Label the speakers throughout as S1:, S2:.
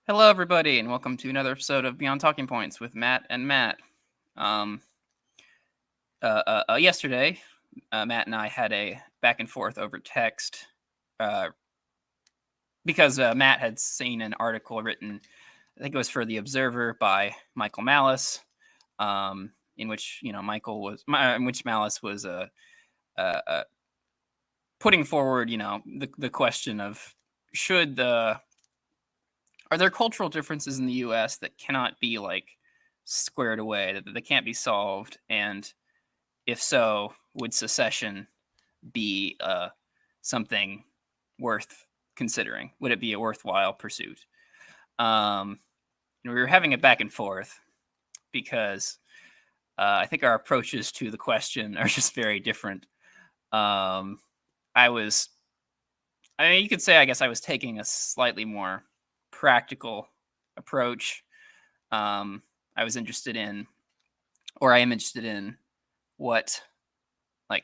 S1: Hello, everybody, and welcome to another episode of Beyond Talking Points with Matt and Matt. Yesterday, Matt and I had a back and forth over text because Matt had seen an article written, I think it was for The Observer by Michael Malice, in which Malice was putting forward, the question of are there cultural differences in the U.S. that cannot be squared away, that they can't be solved, and if so, would secession be something worth considering? Would it be a worthwhile pursuit? We were having a back and forth because I think our approaches to the question are just very different. You could say, I guess I was taking a slightly more practical approach. I was interested in, or I am interested in,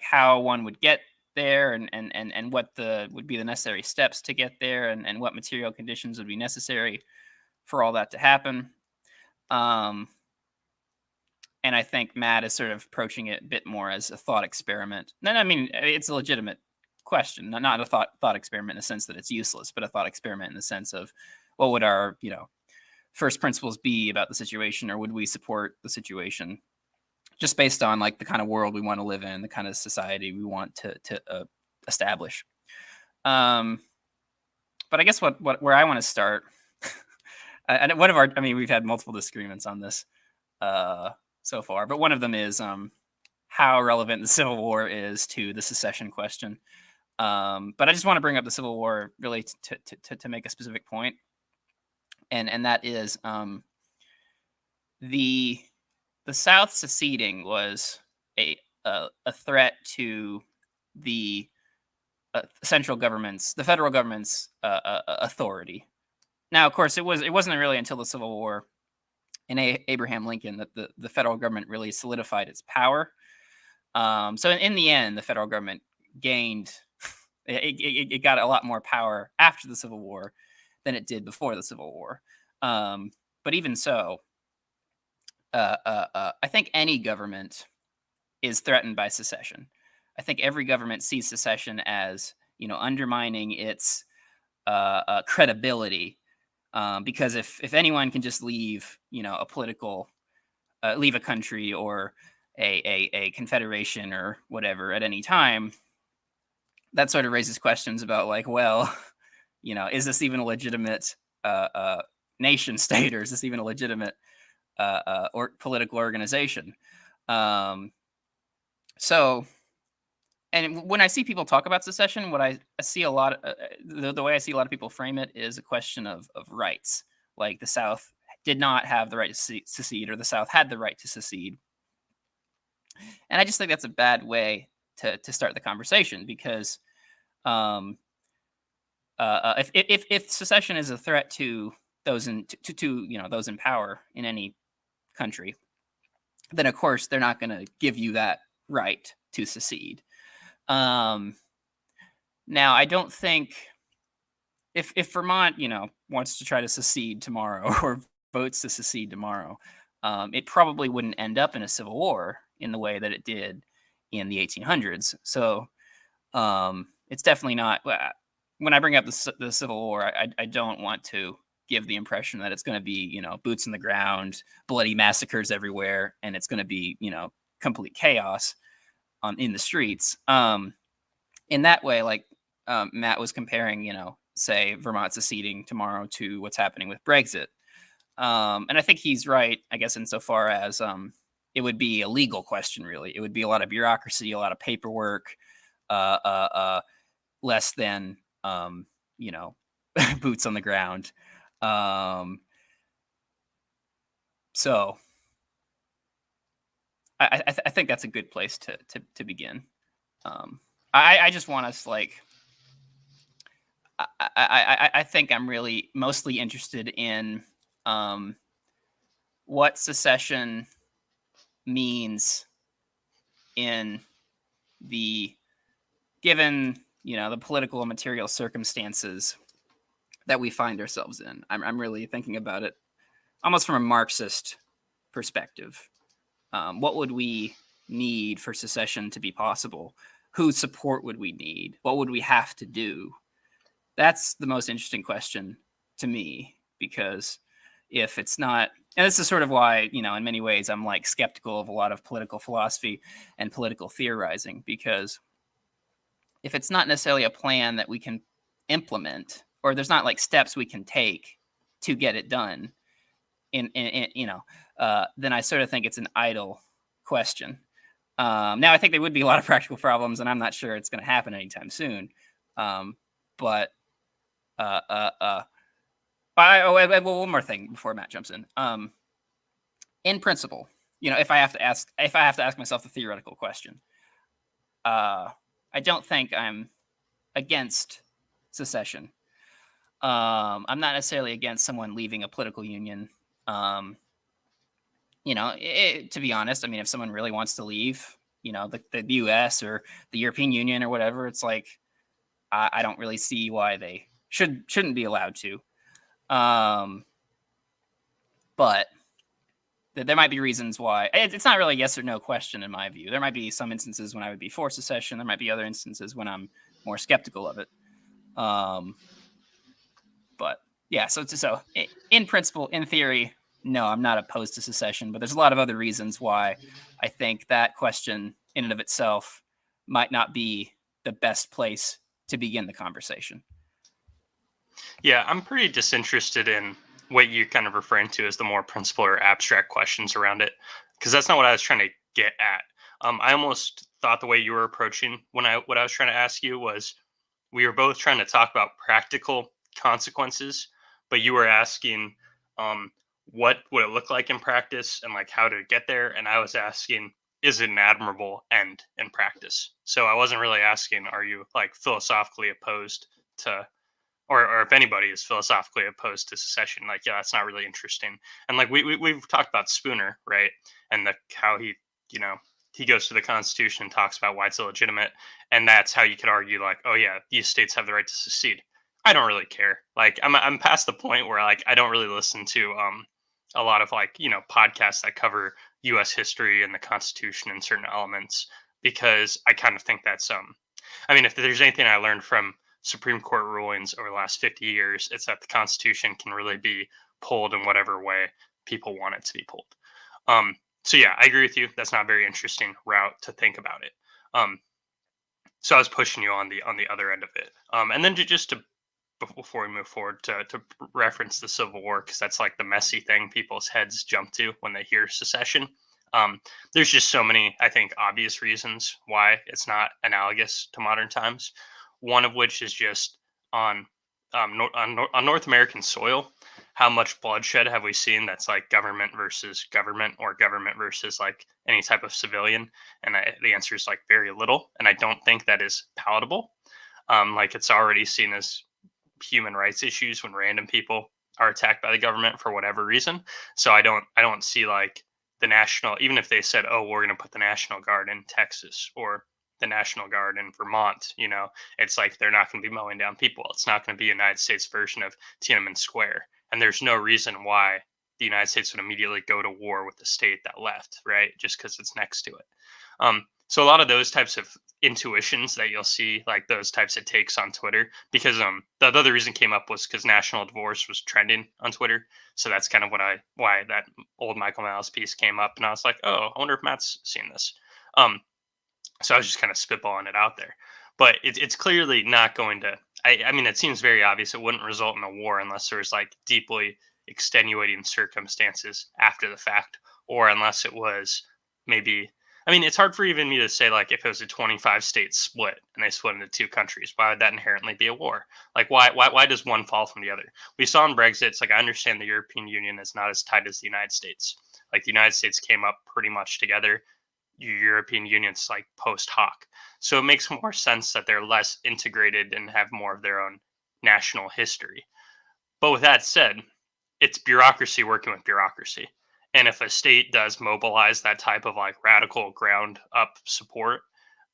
S1: how one would get there, and what would be the necessary steps to get there, and what material conditions would be necessary for all that to happen. And I think Matt is sort of approaching it a bit more as a thought experiment. And I mean, it's a legitimate question, not a thought experiment in the sense that it's useless, but a thought experiment in the sense of what would our first principles be about the situation, or would we support the situation just based on the kind of world we want to live in, the kind of society we want to establish. But I guess where I want to start, and we've had multiple disagreements on this so far, but one of them is how relevant the Civil War is to the secession question. But I just want to bring up the Civil War really to make a specific point, and that is the South seceding was a threat to the federal government's authority. Now, of course, it wasn't really until the Civil War and Abraham Lincoln that the federal government really solidified its power. So in the end, the federal government gained it got a lot more power after the Civil War than it did before the Civil War. But even so, I think any government is threatened by secession. I think every government sees secession as undermining its credibility, because if anyone can just leave leave a country or a confederation or whatever at any time, that sort of raises questions about is this even a legitimate nation state, or is this even a legitimate or political organization? So, and when I see people talk about secession, what I see a lot of, the way I see a lot of people frame it is a question of rights. Like the South did not have the right to secede, or the South had the right to secede. And I just think that's a bad way to start the conversation, because if secession is a threat to those those in power in any country, then of course they're not going to give you that right to secede. Now, I don't think if Vermont, wants to try to secede tomorrow or votes to secede tomorrow, it probably wouldn't end up in a civil war in the way that it did in the 1800s. So it's definitely not. When I bring up the Civil War, I don't want to give the impression that it's going to be, boots in the ground, bloody massacres everywhere, and it's going to be, complete chaos in the streets. In that way, Matt was comparing, say Vermont seceding tomorrow to what's happening with Brexit. And I think he's right, I guess, insofar as it would be a legal question, really. It would be a lot of bureaucracy, a lot of paperwork, less than, boots on the ground. So I think that's a good place to begin. I just want us I think I'm really mostly interested in what secession means in the given the political and material circumstances that we find ourselves in. I'm really thinking about it almost from a Marxist perspective. What would we need for secession to be possible? Whose support would we need? What would we have to do? That's the most interesting question to me, because if it's not, and this is sort of why, in many ways I'm like skeptical of a lot of political philosophy and political theorizing, because if it's not necessarily a plan that we can implement, or there's not like steps we can take to get it done, then I sort of think it's an idle question. Now, I think there would be a lot of practical problems, and I'm not sure it's going to happen anytime soon. But one more thing before Matt jumps in. In principle, if I have to ask myself the theoretical question, I don't think I'm against secession. I'm not necessarily against someone leaving a political union. To be honest, I mean, if someone really wants to leave, the U.S. or the European Union or whatever, it's like I don't really see why they shouldn't be allowed to. But there might be reasons why. It's not really a yes or no question in my view. There might be some instances when I would be for secession. There might be other instances when I'm more skeptical of it. But yeah, so in principle, in theory, no, I'm not opposed to secession, but there's a lot of other reasons why I think that question in and of itself might not be the best place to begin the conversation.
S2: Yeah, I'm pretty disinterested in what you're kind of referring to as the more principal or abstract questions around it, because that's not what I was trying to get at. I almost thought the way you were approaching what I was trying to ask you was, we were both trying to talk about practical consequences, but you were asking what would it look like in practice and like how to get there, and I was asking, is it an admirable end in practice? So I wasn't really asking, are you like philosophically opposed to, or if anybody is philosophically opposed to secession, like, yeah, that's not really interesting. And like we've talked about Spooner, right? And how he, he goes to the Constitution and talks about why it's illegitimate, and that's how you could argue, like, oh yeah, these states have the right to secede. I don't really care. Like, I'm past the point where like I don't really listen to a lot of like podcasts that cover U.S. history and the Constitution and certain elements, because I kind of think that's I mean, if there's anything I learned from Supreme Court rulings over the last 50 years, it's that the Constitution can really be pulled in whatever way people want it to be pulled. So yeah, I agree with you. That's not a very interesting route to think about it. So I was pushing you on the other end of it. And then before we move forward, to reference the Civil War, because that's like the messy thing people's heads jump to when they hear secession. There's just so many, I think, obvious reasons why it's not analogous to modern times. One of which is just on North American soil, how much bloodshed have we seen that's like government versus government, or government versus like any type of civilian? And the answer is like very little, and I don't think that is palatable. Like, it's already seen as human rights issues when random people are attacked by the government for whatever reason. So I don't see like the national, even if they said, oh, we're going to put the National Guard in Texas or the National Guard in Vermont, it's like they're not going to be mowing down people. It's not going to be a United States version of Tiananmen Square. And there's no reason why the United States would immediately go to war with the state that left, right? Just because it's next to it. So a lot of those types of intuitions that you'll see, like those types of takes on Twitter, because the other reason came up was because national divorce was trending on Twitter. So that's kind of why that old Michael Malice piece came up. And I was like, oh, I wonder if Matt's seen this. So I was just kind of spitballing it out there. But it's clearly not going to, I mean, it seems very obvious it wouldn't result in a war unless there's like deeply extenuating circumstances after the fact, or unless it was maybe, I mean, it's hard for even me to say, like, if it was a 25 state split and they split into two countries, why would that inherently be a war? Like, why does one fall from the other? We saw in Brexit, it's like, I understand the European Union is not as tight as the United States. Like, the United States came up pretty much together. European Union's like post hoc. So it makes more sense that they're less integrated and have more of their own national history. But with that said, it's bureaucracy working with bureaucracy. And if a state does mobilize that type of like radical ground up support,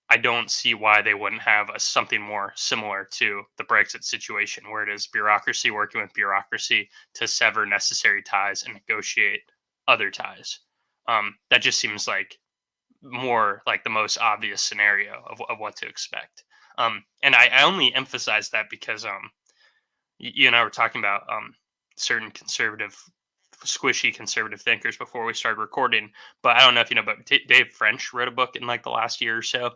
S2: I don't see why they wouldn't have something more similar to the Brexit situation, where it is bureaucracy working with bureaucracy to sever necessary ties and negotiate other ties. That just seems like more like the most obvious scenario of what to expect. And I only emphasize that because you and I were talking about certain conservative, squishy conservative thinkers before we started recording. But I don't know if you know, but Dave French wrote a book in like the last year or so,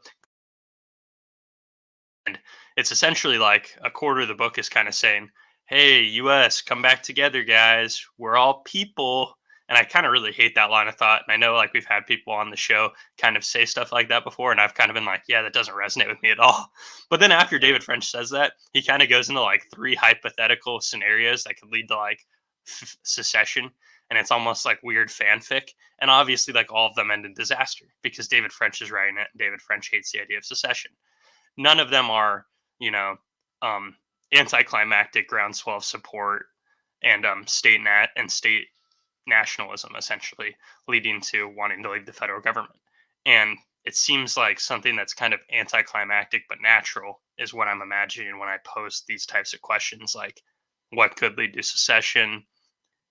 S2: and it's essentially like a quarter of the book is kind of saying, "Hey, U.S., come back together, guys. We're all people." And I kind of really hate that line of thought. And I know like we've had people on the show kind of say stuff like that before, and I've kind of been like, "Yeah, that doesn't resonate with me at all." But then after David French says that, he kind of goes into like three hypothetical scenarios that could lead to like secession, and it's almost like weird fanfic. And obviously, like all of them end in disaster because David French is writing it. And David French hates the idea of secession. None of them are, you know, um, anticlimactic groundswell of support and state nationalism, essentially leading to wanting to leave the federal government. And it seems like something that's kind of anticlimactic but natural is what I'm imagining when I pose these types of questions, like what could lead to secession.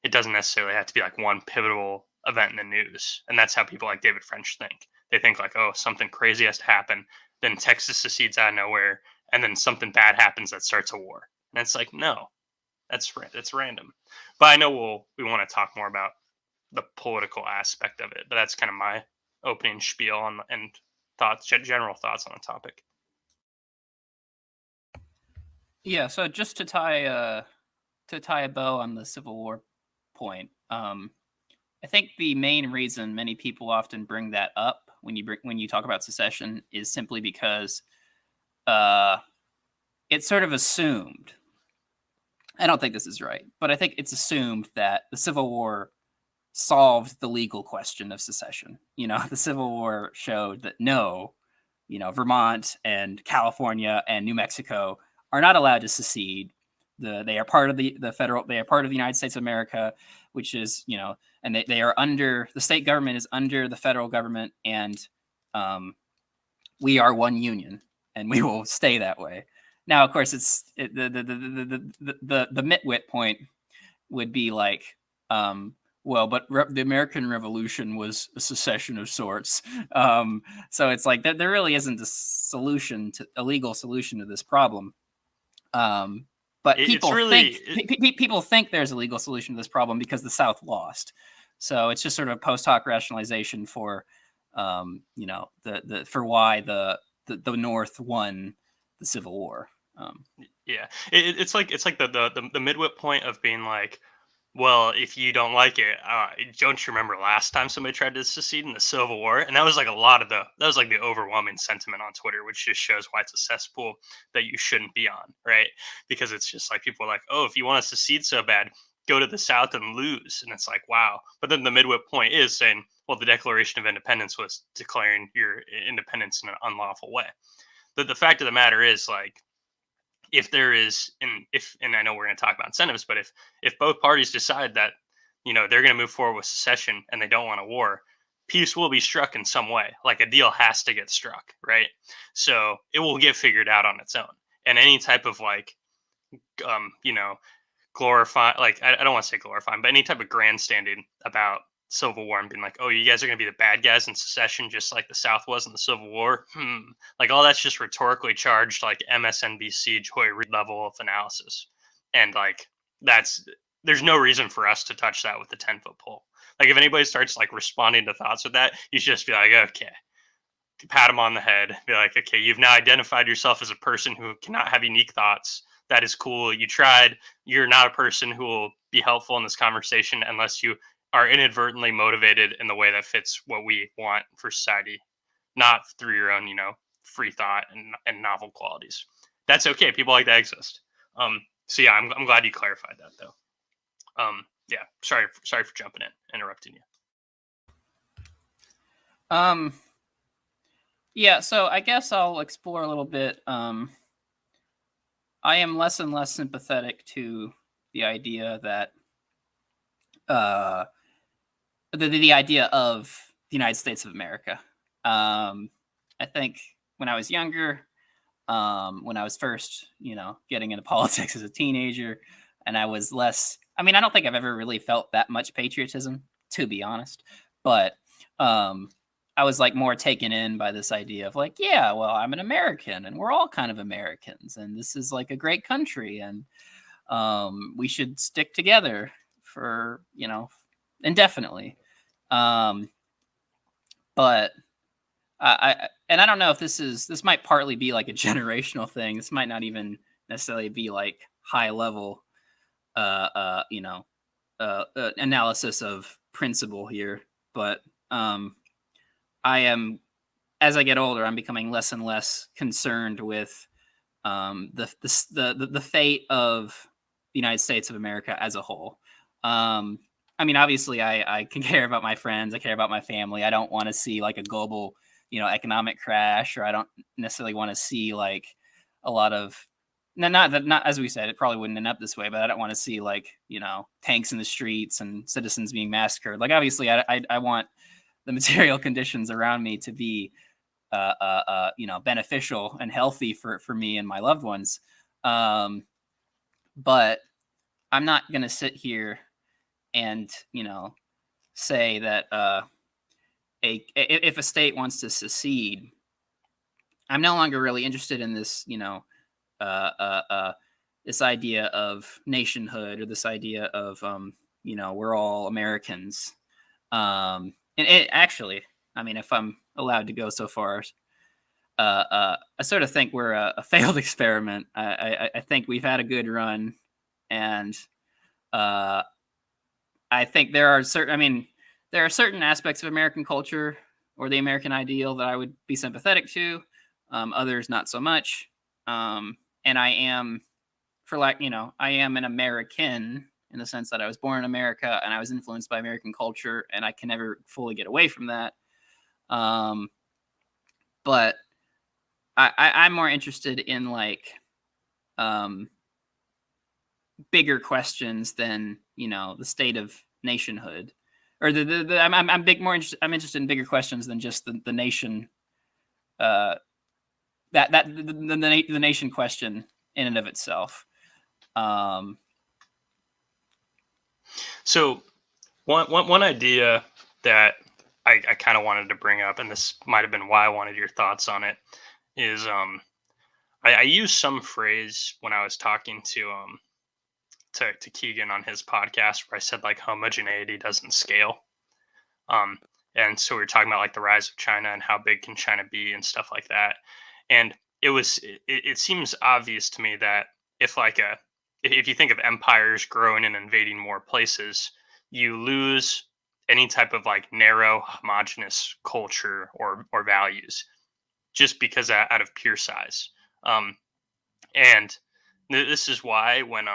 S2: It doesn't necessarily have to be like one pivotal event in the news. And that's how people like David French think. They think like, oh, something crazy has to happen. Then Texas secedes out of nowhere. And then something bad happens that starts a war. And it's like, no, that's random. But I know we want to talk more about the political aspect of it. But that's kind of my opening spiel on and thoughts, general thoughts on the topic.
S1: Yeah, so just to tie a bow on the Civil War point, I think the main reason many people often bring that up when you talk about secession is simply because it's sort of assumed. I don't think this is right, but I think it's assumed that the Civil War solved the legal question of secession. The Civil War showed that no, Vermont and California and New Mexico are not allowed to secede. They are part of the federal. They are part of the United States of America, which is and they are under the state government is under the federal government, and we are one union, and we will stay that way. Now, of course, the mitwit point would be like, well, but the American Revolution was a secession of sorts. So it's like there really isn't a legal solution to this problem. But people people think there's a legal solution to this problem because the South lost. So it's just sort of post hoc rationalization for, for why the North won the Civil War.
S2: Yeah, it's like the midwit point of being like, well, if you don't like it, don't you remember last time somebody tried to secede in the Civil War? And that was like that was like the overwhelming sentiment on Twitter, which just shows why it's a cesspool that you shouldn't be on, right? Because it's just like people are like, oh, if you want to secede so bad, go to the South and lose. And it's like, wow. But then the midwit point is saying, well, the Declaration of Independence was declaring your independence in an unlawful way. The fact of the matter is, like, if there is and I know we're going to talk about incentives, but if both parties decide that they're going to move forward with secession and they don't want a war, peace will be struck in some way. Like a deal has to get struck, right? So it will get figured out on its own. And any type of like glorify, like I don't want to say glorifying, but any type of grandstanding about Civil War and being like, oh, you guys are going to be the bad guys in secession, just like the South was in the Civil War. Like all that's just rhetorically charged, like MSNBC Joy Reid level of analysis. And like there's no reason for us to touch that with the 10-foot pole. Like if anybody starts like responding to thoughts with that, you should just be like, okay, pat them on the head, be like, okay, you've now identified yourself as a person who cannot have unique thoughts. That is cool. You tried. You're not a person who will be helpful in this conversation unless you are inadvertently motivated in the way that fits what we want for society, not through your own, free thought and novel qualities. That's okay. People like that exist. So yeah, I'm glad you clarified that though. Yeah, sorry for jumping in, interrupting you.
S1: Yeah, so I guess I'll explore a little bit. I am less and less sympathetic to the idea that the idea of the United States of America. I think when I was younger, when I was first, getting into politics as a teenager, and I was less. I mean, I don't think I've ever really felt that much patriotism, to be honest. But um, I was like more taken in by this idea of like, yeah, well, I'm an American, and we're all kind of Americans, and this is like a great country, and we should stick together for indefinitely. Um, but and I don't know if this might partly be like a generational thing. This might not even necessarily be like high level, analysis of principle here. But I am, as I get older, I'm becoming less and less concerned with the fate of the United States of America as a whole. I mean, obviously, I can care about my friends. I care about my family. I don't want to see like a global, economic crash, or I don't necessarily want to see like a lot of. No, not as we said, it probably wouldn't end up this way, but I don't want to see like tanks in the streets and citizens being massacred. Like obviously, I want the material conditions around me to be beneficial and healthy for me and my loved ones. But I'm not going to sit here and, say that if a state wants to secede, I'm no longer really interested in this, this idea of nationhood, or this idea of, we're all Americans. And it actually, I mean, if I'm allowed to go so far, I sort of think we're a failed experiment. I think we've had a good run, and I think there are certain. I mean, there are certain aspects of American culture or the American ideal that I would be sympathetic to. Others not so much. And I am, I am an American in the sense that I was born in America and I was influenced by American culture, and I can never fully get away from that. But I'm more interested in like bigger questions than the state of nationhood, or I'm big more interested. I'm interested in bigger questions than just the nation. The nation question in and of itself.
S2: So one idea that I kind of wanted to bring up, and this might have been why I wanted your thoughts on it, is I used some phrase when I was talking to Keegan on his podcast where I said like homogeneity doesn't scale. And so we were talking about like the rise of China and how big can China be and stuff like that. And it seems obvious to me that if like if you think of empires growing and invading more places, you lose any type of like narrow homogenous culture or values just because out of pure size. And this is why when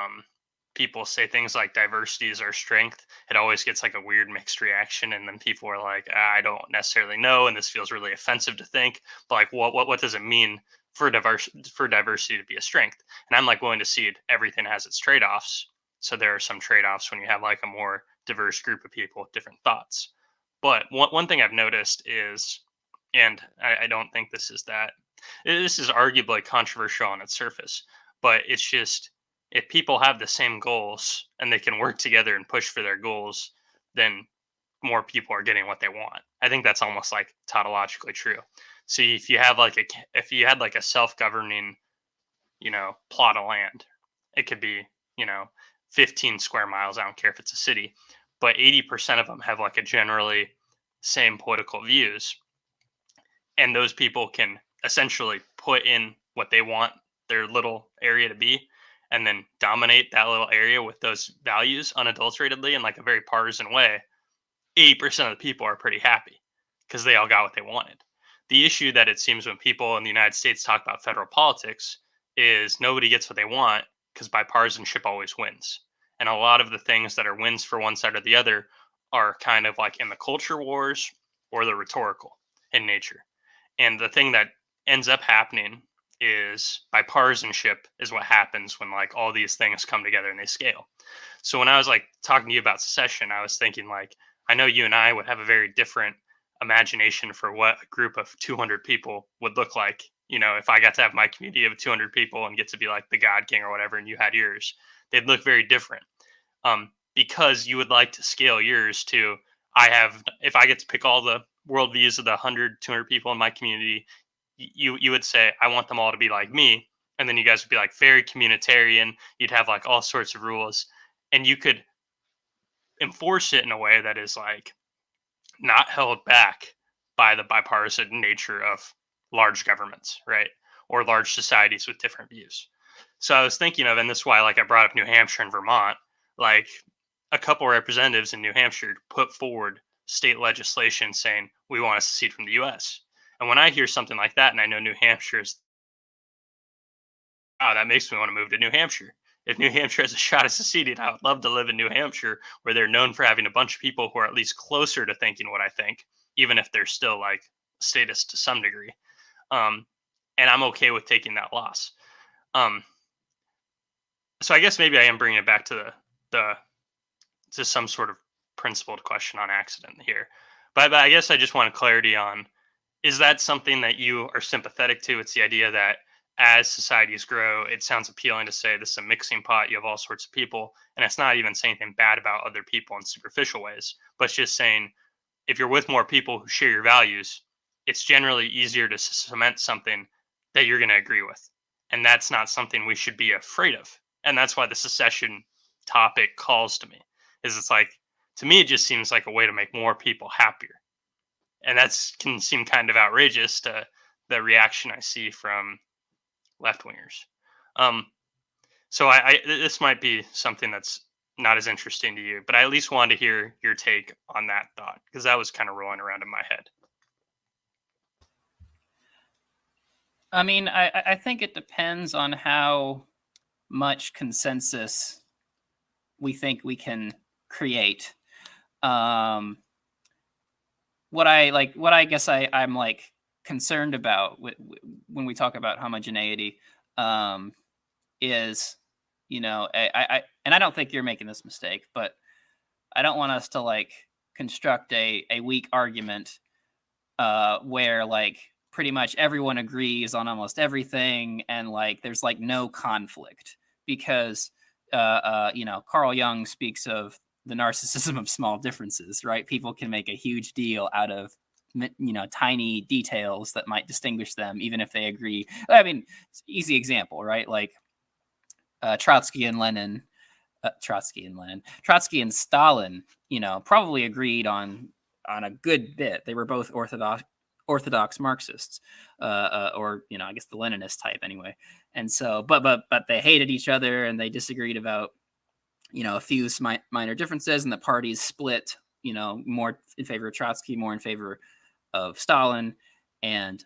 S2: people say things like diversity is our strength, it always gets like a weird mixed reaction, and then people are like, I don't necessarily know, and this feels really offensive to think. But like, what does it mean for diversity to be a strength? And I'm like willing to see it. Everything has its trade offs. So there are some trade offs when you have like a more diverse group of people with different thoughts. But one thing I've noticed is, and I don't think this is arguably controversial on its surface, but it's just if people have the same goals and they can work together and push for their goals, then more people are getting what they want. I think that's almost like tautologically true. So if you have like if you had like a self-governing, plot of land, it could be, 15 square miles. I don't care if it's a city, but 80% of them have like a generally same political views, and those people can essentially put in what they want their little area to be and then dominate that little area with those values unadulteratedly in like a very partisan way. 80% of the people are pretty happy because they all got what they wanted. The issue that it seems when people in the United States talk about federal politics is nobody gets what they want because bipartisanship always wins. And a lot of the things that are wins for one side or the other are kind of like in the culture wars or the rhetorical in nature. And the thing that ends up happening is bipartisanship is what happens when like all these things come together and they scale. So when I was like talking to you about secession, I was thinking like, I know you and I would have a very different imagination for what a group of 200 people would look like if I got to have my community of 200 people and get to be like the God King or whatever, and you had yours, they'd look very different. Because you would like to scale yours to, if I get to pick all the worldviews of the 100, 200 people in my community, you would say, I want them all to be like me. And then you guys would be like very communitarian. You'd have like all sorts of rules, and you could enforce it in a way that is like not held back by the bipartisan nature of large governments, right? Or large societies with different views. So I was thinking of, and this is why like I brought up New Hampshire and Vermont, like a couple representatives in New Hampshire put forward state legislation saying we want to secede from the US. And when I hear something like that and I know New Hampshire is, wow, that makes me want to move to New Hampshire. If New Hampshire has a shot at seceding, I would love to live in New Hampshire, where they're known for having a bunch of people who are at least closer to thinking what I think, even if they're still like statists to some degree. Um, and I'm okay with taking that loss. Um, so I guess maybe I am bringing it back to the to some sort of principled question on accident here. But I guess I just want clarity on, is that something that you are sympathetic to? It's the idea that as societies grow, it sounds appealing to say this is a mixing pot. You have all sorts of people, and it's not even saying anything bad about other people in superficial ways, but it's just saying if you're with more people who share your values, it's generally easier to cement something that you're going to agree with. And that's not something we should be afraid of. And that's why the secession topic calls to me, is it's like, to me, it just seems like a way to make more people happier. And that's can seem kind of outrageous to the reaction I see from left wingers. Um, so this might be something that's not as interesting to you, but I at least wanted to hear your take on that thought, because that was kind of rolling around in my head.
S1: I mean, I think it depends on how much consensus we think we can create. What I guess I'm like concerned about when we talk about homogeneity, is, and I don't think you're making this mistake, but I don't want us to like construct a weak argument where like pretty much everyone agrees on almost everything and like there's like no conflict, because Carl Jung speaks of the narcissism of small differences, right? People can make a huge deal out of tiny details that might distinguish them even if they agree. I mean, easy example, right? Like Trotsky and Stalin, probably agreed on a good bit. They were both orthodox Marxists, or I guess the Leninist type anyway. And so, but they hated each other and they disagreed about a few minor differences, and the parties split. More in favor of Trotsky, more in favor of Stalin, and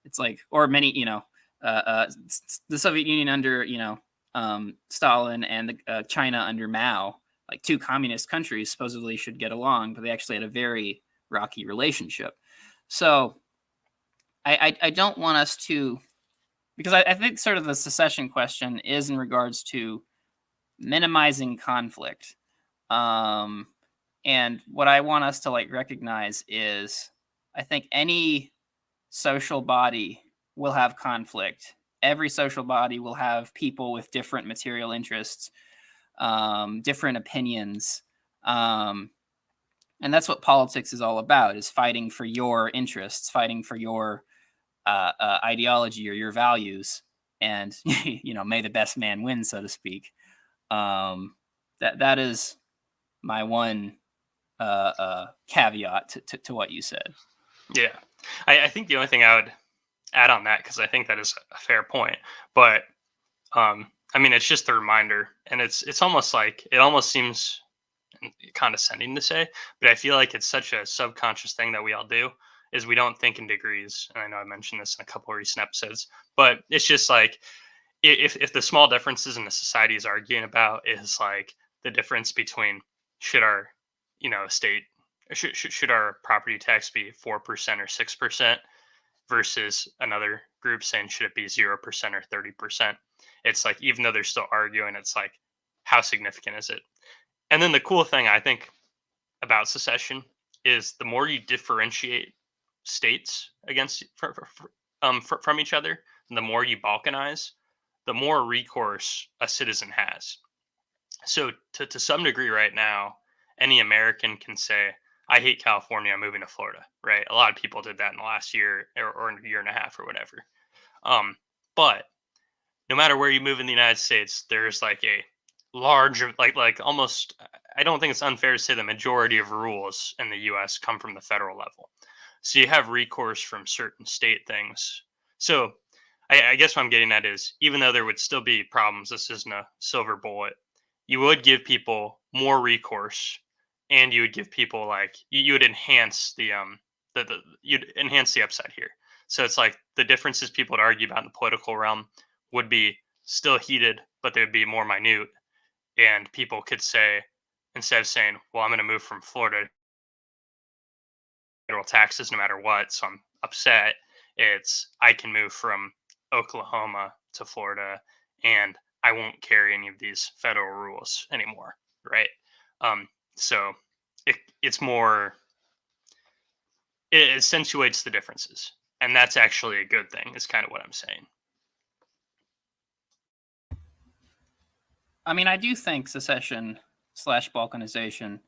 S1: it's like, or many, the Soviet Union under Stalin and China under Mao, like two communist countries, supposedly should get along, but they actually had a very rocky relationship. So I don't want us to, because I think sort of the secession question is in regards to minimizing conflict. And what I want us to like recognize is, I think any social body will have conflict. Every social body will have people with different material interests, different opinions. And that's what politics is all about, is fighting for your interests, fighting for your ideology or your values. And, may the best man win, so to speak. That is my one caveat to what you said.
S2: Yeah. I think the only thing I would add on that, because I think that is a fair point, but I mean, it's just a reminder, and it's almost like, it almost seems condescending to say, but I feel like it's such a subconscious thing that we all do, is we don't think in degrees. And I know I mentioned this in a couple of recent episodes, but it's just like, if the small differences in the society is arguing about is like the difference between, should our state, should our property tax be 4% or 6%, versus another group saying should it be 0% or 30%, it's like, even though they're still arguing, it's like, how significant is it? And then the cool thing I think about secession is, the more you differentiate states against from each other, and the more you balkanize, the more recourse a citizen has. So to some degree right now, any American can say, I hate California, I'm moving to Florida, right? A lot of people did that in the last year or a year and a half or whatever. But no matter where you move in the United States, there's like a large, like almost, I don't think it's unfair to say the majority of rules in the US come from the federal level. So you have recourse from certain state things. So I guess what I'm getting at is, even though there would still be problems, this isn't a silver bullet. You would give people more recourse, and you would give people like you would enhance the you'd enhance the upside here. So it's like the differences people would argue about in the political realm would be still heated, but they would be more minute. And people could say, instead of saying, "Well, I'm going to move from Florida, federal taxes no matter what, so I'm upset," it's I can move from Oklahoma to Florida, and I won't carry any of these federal rules anymore, right? Um, so it's more, it accentuates the differences, and that's actually a good thing. Is kind of what I'm saying.
S1: I mean, I do think secession slash balkanization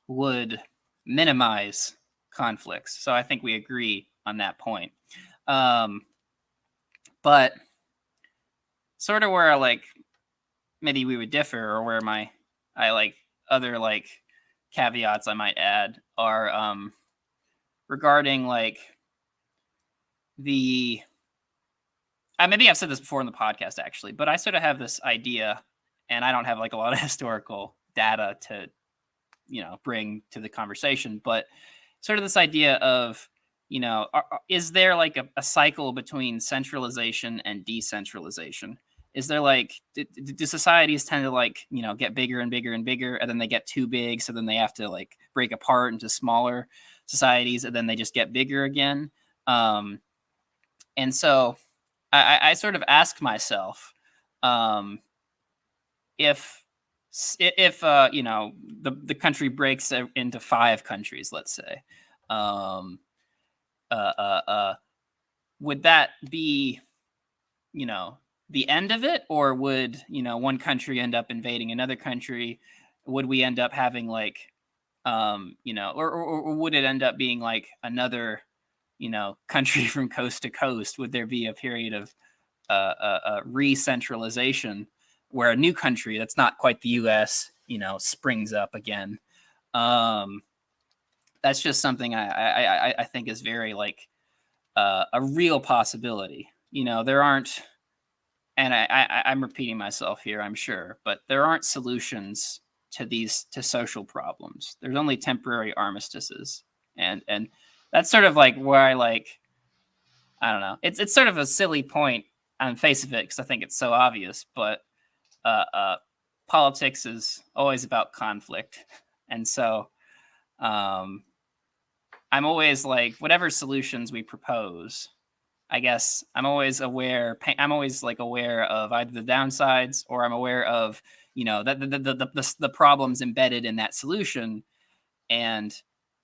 S1: would minimize conflicts. So I think we agree on that point. But sort of where like maybe we would differ, or where I like other like caveats I might add are regarding like the maybe I've said this before in the podcast actually, but I sort of have this idea, and I don't have like a lot of historical data to bring to the conversation, but sort of this idea of is there like a cycle between centralization and decentralization? Is there like do societies tend to like get bigger and bigger and bigger, and then they get too big, so then they have to like break apart into smaller societies, and then they just get bigger again? And so I sort of ask myself, if the country breaks into 5 countries, let's say, um, would that be the end of it, or would one country end up invading another country? Would we end up having like or would it end up being like another country from coast to coast? Would there be a period of re-centralization where a new country that's not quite the U.S. springs up again? That's just something I think is very like a real possibility. There aren't, and I'm repeating myself here, I'm sure, but there aren't solutions to social problems. There's only temporary armistices, and that's sort of like where I don't know. It's sort of a silly point on the face of it because I think it's so obvious, but politics is always about conflict, and so I'm always like, whatever solutions we propose, I guess I'm always aware. I'm always like aware of either the downsides, or I'm aware of that the problems embedded in that solution. And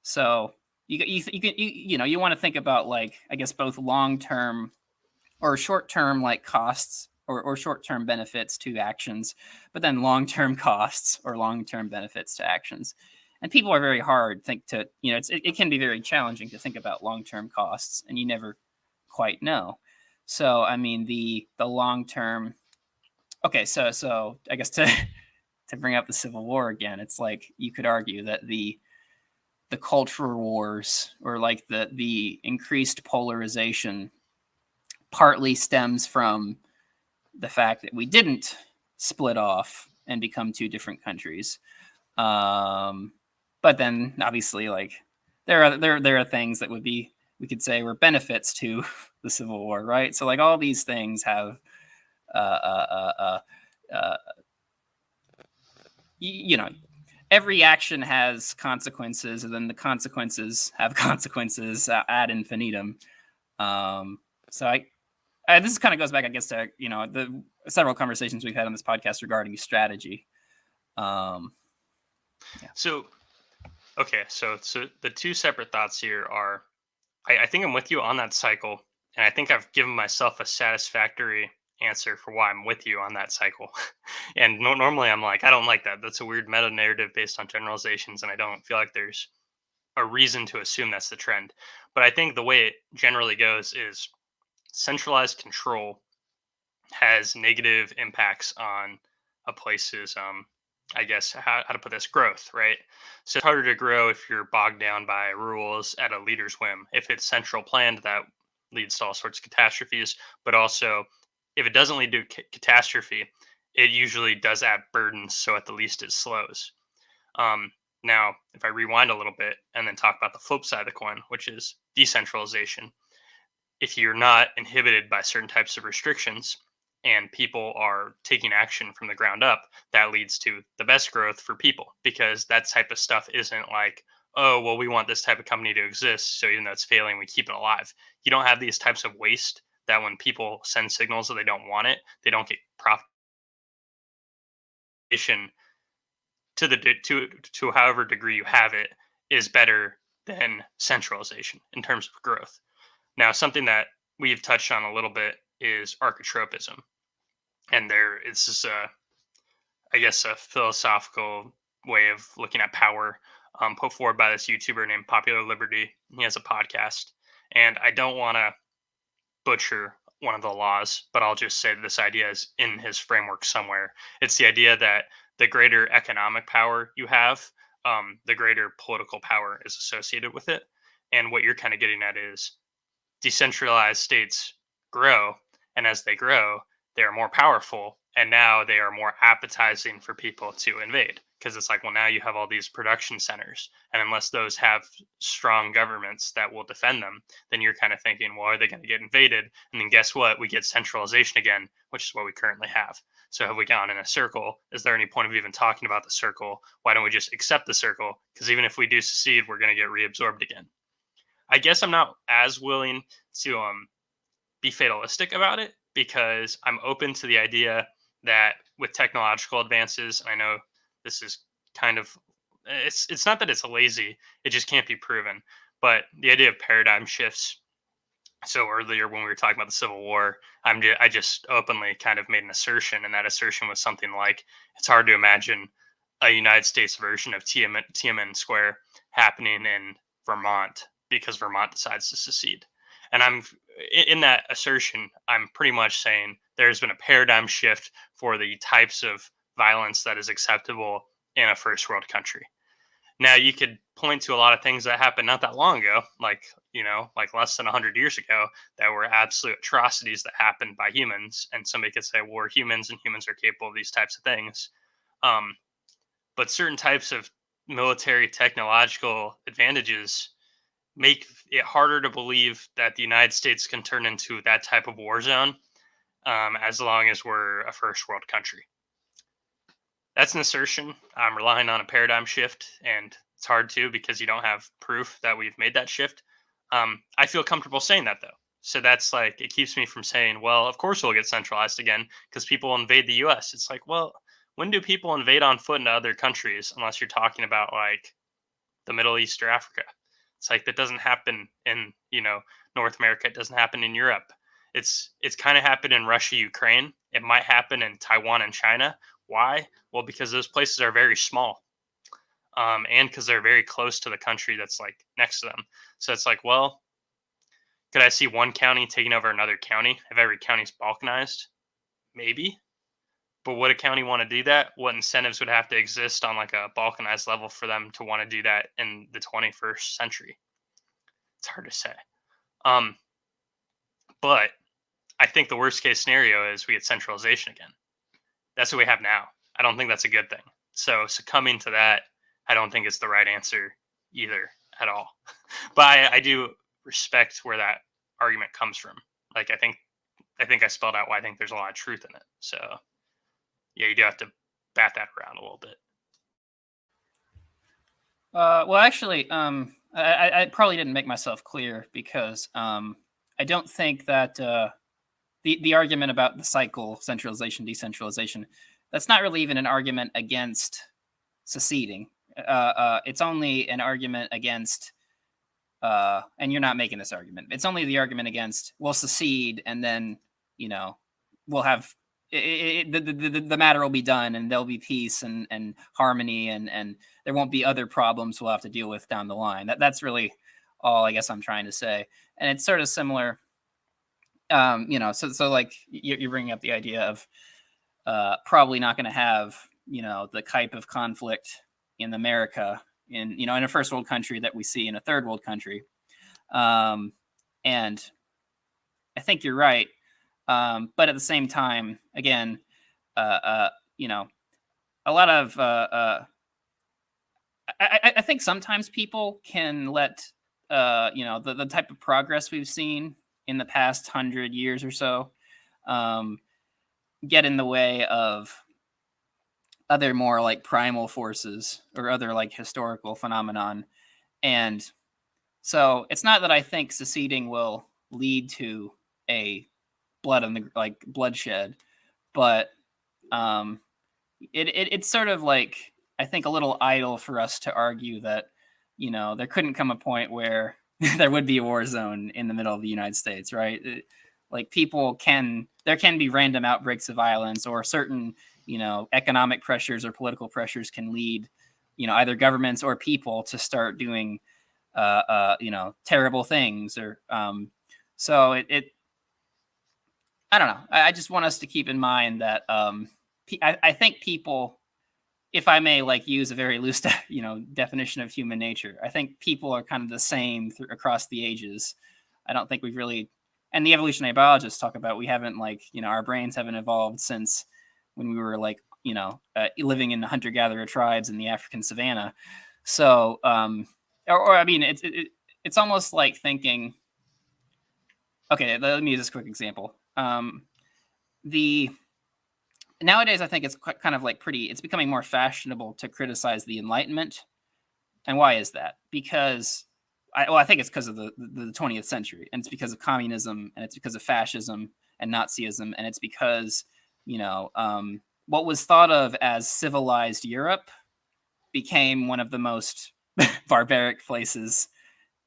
S1: so you want to think about like, I guess, both long term or short term like costs, or short term benefits to actions, but then long term costs or long term benefits to actions. And people are very hard think to it can be very challenging to think about long term costs, and you never quite know. So I mean the long term. Okay, so I guess to bring up the Civil War again, it's like you could argue that the cultural wars, or like the increased polarization, partly stems from the fact that we didn't split off and become 2 different countries. But then obviously like there are things that we could say were benefits to the Civil War, right? So like all these things have every action has consequences, and then the consequences have consequences ad infinitum. So this kind of goes back, I guess, to the several conversations we've had on this podcast regarding strategy. Yeah.
S2: So okay, so the two separate thoughts here are, I think I'm with you on that cycle, And I think I've given myself a satisfactory answer for why I'm with you on that cycle. And normally I'm like, I don't like that. That's a weird meta narrative based on generalizations, and I don't feel like there's a reason to assume that's the trend. But I think the way it generally goes is centralized control has negative impacts on a place's I guess how to put this, growth, right? So it's harder to grow if you're bogged down by rules at a leader's whim. If it's central planned, that leads to all sorts of catastrophes. But also, if it doesn't lead to catastrophe, it usually does add burdens. So at the least, it slows. Um, Now, if I rewind a little bit and then talk about the flip side of the coin, which is decentralization, if you're not inhibited by certain types of restrictions and people are taking action from the ground up, that leads to the best growth for people, because that type of stuff isn't like, oh, well, we want this type of company to exist. So even though it's failing, we keep it alive. You don't have these types of waste that when people send signals that they don't want it, they don't get propagation to to however degree you have it is better than centralization in terms of growth. Now, something that we've touched on a little bit is archetropism, and there it's just I guess, a philosophical way of looking at power, put forward by this YouTuber named Popular Liberty. He has a podcast, and I don't want to butcher one of the laws, but I'll just say this idea is in his framework somewhere. It's the idea that the greater economic power you have, the greater political power is associated with it. And what you're kind of getting at is decentralized states grow, and as they grow, they are more powerful, and now they are more appetizing for people to invade, because it's like, well, now you have all these production centers, and unless those have strong governments that will defend them, then you're kind of thinking, well, are they going to get invaded? And then guess what, we get centralization again, which is what we currently have. So have we gone in a circle? Is there any point of even talking about the circle? Why don't we just accept the circle? Because even if we do secede, we're going to get reabsorbed again. I guess I'm not as willing to be fatalistic about it, because I'm open to the idea that with technological advances, I know this is kind of, it's not that it's lazy, it just can't be proven. But the idea of paradigm shifts. So earlier when we were talking about the Civil War, I just openly kind of made an assertion, and that assertion was something like, it's hard to imagine a United States version of Tiananmen Square happening in Vermont because Vermont decides to secede. And in that assertion, I'm pretty much saying there's been a paradigm shift for the types of violence that is acceptable in a first world country. Now, you could point to a lot of things that happened not that long ago, like, like less than 100 years ago, that were absolute atrocities that happened by humans. And somebody could say, well, we're humans and humans are capable of these types of things. Um, but certain types of military technological advantages make it harder to believe that the United States can turn into that type of war zone, as long as we're a first world country. That's an assertion. I'm relying on a paradigm shift, and it's hard to, because you don't have proof that we've made that shift. I feel comfortable saying that, though. So that's like, it keeps me from saying, well, of course we'll get centralized again because people invade the US. It's like, well, when do people invade on foot into other countries unless you're talking about like the Middle East or Africa? It's like that doesn't happen in, North America. It doesn't happen in Europe. It's kind of happened in Russia, Ukraine. It might happen in Taiwan and China. Why? Well, because those places are very small, and because they're very close to the country that's like next to them. So it's like, well, could I see one county taking over another county if every county's balkanized? Maybe. But would a county want to do that? What incentives would have to exist on like a balkanized level for them to want to do that in the 21st century? It's hard to say. Um, but I think the worst case scenario is we get centralization again. That's what we have now. I don't think that's a good thing. So succumbing to that, I don't think is the right answer either at all. But I do respect where that argument comes from. Like I think I spelled out why I think there's a lot of truth in it. So yeah, you do have to bat that around a little bit.
S1: Well, actually, I probably didn't make myself clear because I don't think that the argument about the cycle, centralization, decentralization, that's not really even an argument against seceding. It's only an argument against and you're not making this argument. It's only the argument against we'll secede and then we'll have the matter will be done and there'll be peace and harmony and there won't be other problems we'll have to deal with down the line. That's really all I guess I'm trying to say. And it's sort of similar. So like you're bringing up the idea of probably not going to have the type of conflict in America in a first world country that we see in a third world country, and I think you're right, but at the same time, again, a lot of I think sometimes people can let the type of progress we've seen in the past 100 years or so get in the way of other more like primal forces or other like historical phenomenon. And so it's not that I think seceding will lead to a bloodshed, but it's sort of like I think a little idle for us to argue that there couldn't come a point where there would be a war zone in the middle of the United States, right? Like there can be random outbreaks of violence or certain economic pressures or political pressures can lead either governments or people to start doing terrible things or so it I don't know. I just want us to keep in mind that I think people, if I may like use a very loose definition of human nature, I think people are kind of the same across the ages. I don't think we've really, and the evolutionary biologists talk about, we haven't our brains haven't evolved since when we were living in hunter-gatherer tribes in the African savannah. So or I mean it's almost like thinking, okay, let me use this quick example. Nowadays I think it's kind of it's becoming more fashionable to criticize the Enlightenment. And why is that? Because I think it's because of the 20th century, and it's because of communism, and it's because of fascism and Nazism, and it's because what was thought of as civilized Europe became one of the most barbaric places,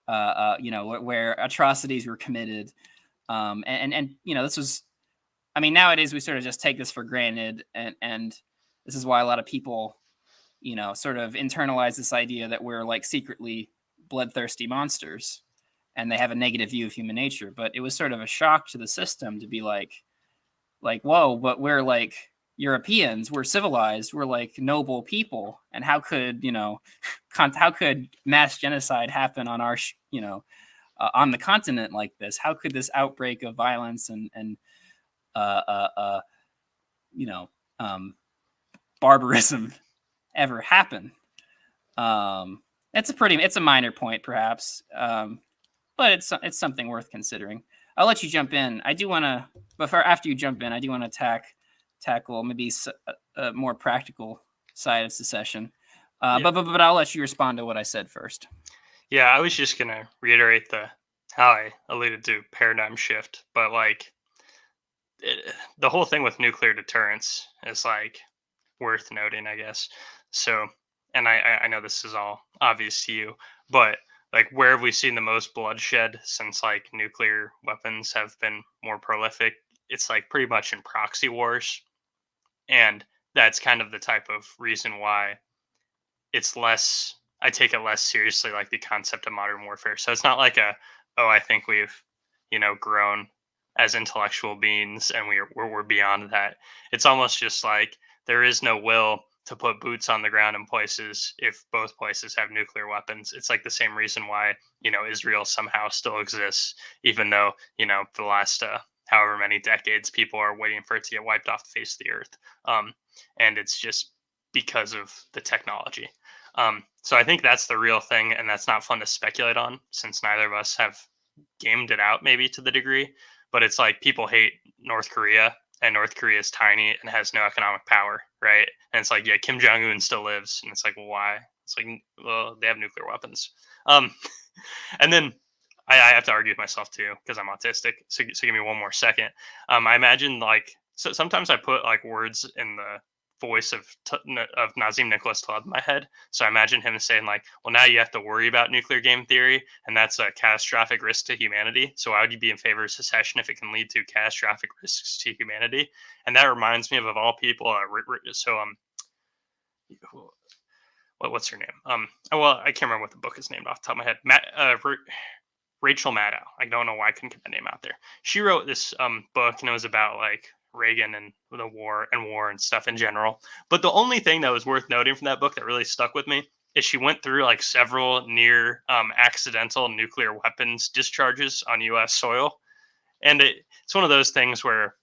S1: where atrocities were committed, and this was, I mean, nowadays we sort of just take this for granted, and this is why a lot of people, sort of internalize this idea that we're like secretly bloodthirsty monsters, and they have a negative view of human nature. But it was sort of a shock to the system to be like, whoa, but we're like Europeans, we're civilized, we're like noble people, and how could how could mass genocide happen on our on the continent like this? How could this outbreak of violence and barbarism ever happen? It's a minor point perhaps, but it's something worth considering. I'll let you jump in. I do want to, after you jump in, I do want to tackle maybe a more practical side of secession.
S2: Yeah.
S1: But I'll let you respond to what I said first.
S2: Yeah, I was just gonna reiterate how I alluded to paradigm shift, but the whole thing with nuclear deterrence is worth noting, I guess. So, and I know this is all obvious to you, but where have we seen the most bloodshed since nuclear weapons have been more prolific? It's pretty much in proxy wars, and that's kind of the type of reason why I take it less seriously, the concept of modern warfare. So it's not I think we've grown as intellectual beings and we're beyond that. It's almost just there is no will to put boots on the ground in places if both places have nuclear weapons. It's the same reason why Israel somehow still exists, even though for the last however many decades people are waiting for it to get wiped off the face of the earth, and it's just because of the technology. So I think that's the real thing, and that's not fun to speculate on since neither of us have gamed it out maybe to the degree. But it's people hate North Korea, and North Korea is tiny and has no economic power, right? And it's yeah, Kim Jong-un still lives, and it's well, why? It's well, they have nuclear weapons. And then I have to argue with myself too because I'm autistic. So give me one more second. I imagine so sometimes I put words in the voice of Nazim Nicholas Taleb in my head. So I imagine him saying like, "Well, now you have to worry about nuclear game theory, and that's a catastrophic risk to humanity. So why would you be in favor of secession if it can lead to catastrophic risks to humanity?" And that reminds me of all people. What's her name? Well, I can't remember what the book is named off the top of my head. Rachel Maddow. I don't know why I couldn't get that name out there. She wrote this book, and it was about like Reagan and the war and stuff in general. But the only thing that was worth noting from that book that really stuck with me is she went through like several near accidental nuclear weapons discharges on U.S. soil, and it's one of those things where.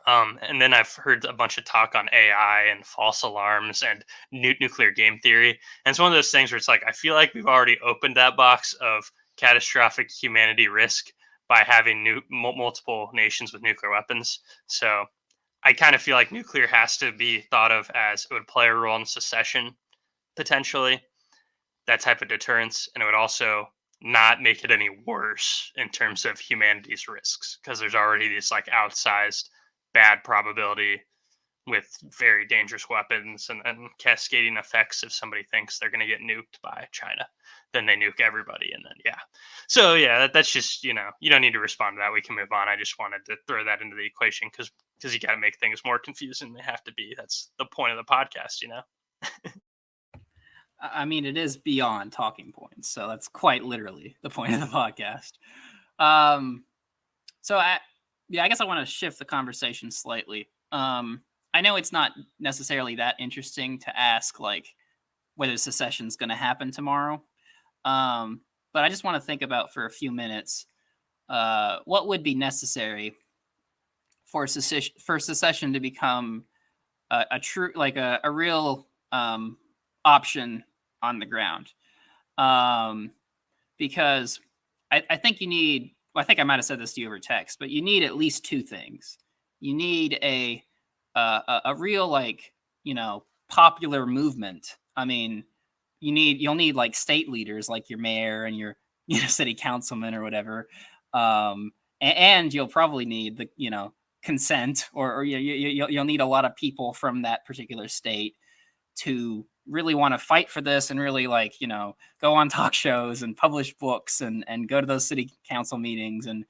S2: And then I've heard a bunch of talk on AI and false alarms and nuclear game theory. And it's one of those things where it's like, I feel like we've already opened that box of catastrophic humanity risk by having multiple nations with nuclear weapons. So I kind of feel like nuclear has to be thought of as it would play a role in secession, potentially, that type of deterrence. And it would also not make it any worse in terms of humanity's risks, because there's already this like outsized bad probability with very dangerous weapons and cascading effects. If somebody thinks they're going to get nuked by China, then they nuke everybody. And then, yeah. So, yeah, that's just, you don't need to respond to that. We can move on. I just wanted to throw that into the equation because you got to make things more confusing than they have to be. That's the point of the podcast,
S1: I mean, it is beyond talking points. So that's quite literally the point of the podcast. I guess I want to shift the conversation slightly. I know it's not necessarily that interesting to ask like whether secession is going to happen tomorrow. But I just want to think about for a few minutes what would be necessary for secession to become a true, like a real option on the ground. Because I think you need. Well, I think I might have said this to you over text, but you need at least two things. You need a real like popular movement. I mean, you'll need like state leaders like your mayor and your city councilman or whatever, and you'll probably need the consent or you'll need a lot of people from that particular state to really want to fight for this and really like go on talk shows and publish books and go to those city council meetings and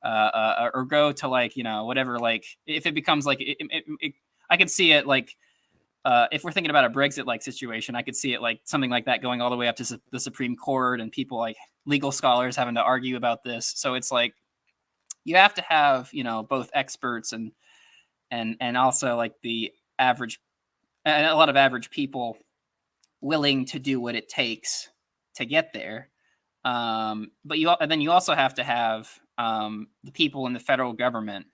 S1: or go to like whatever, like if it becomes like I could see it like if we're thinking about a Brexit like situation, I could see it like something like that going all the way up to the Supreme Court and people like legal scholars having to argue about this. So it's like you have to have both experts and also like the average and a lot of average people willing to do what it takes to get there. But then you also have to have the people in the federal government,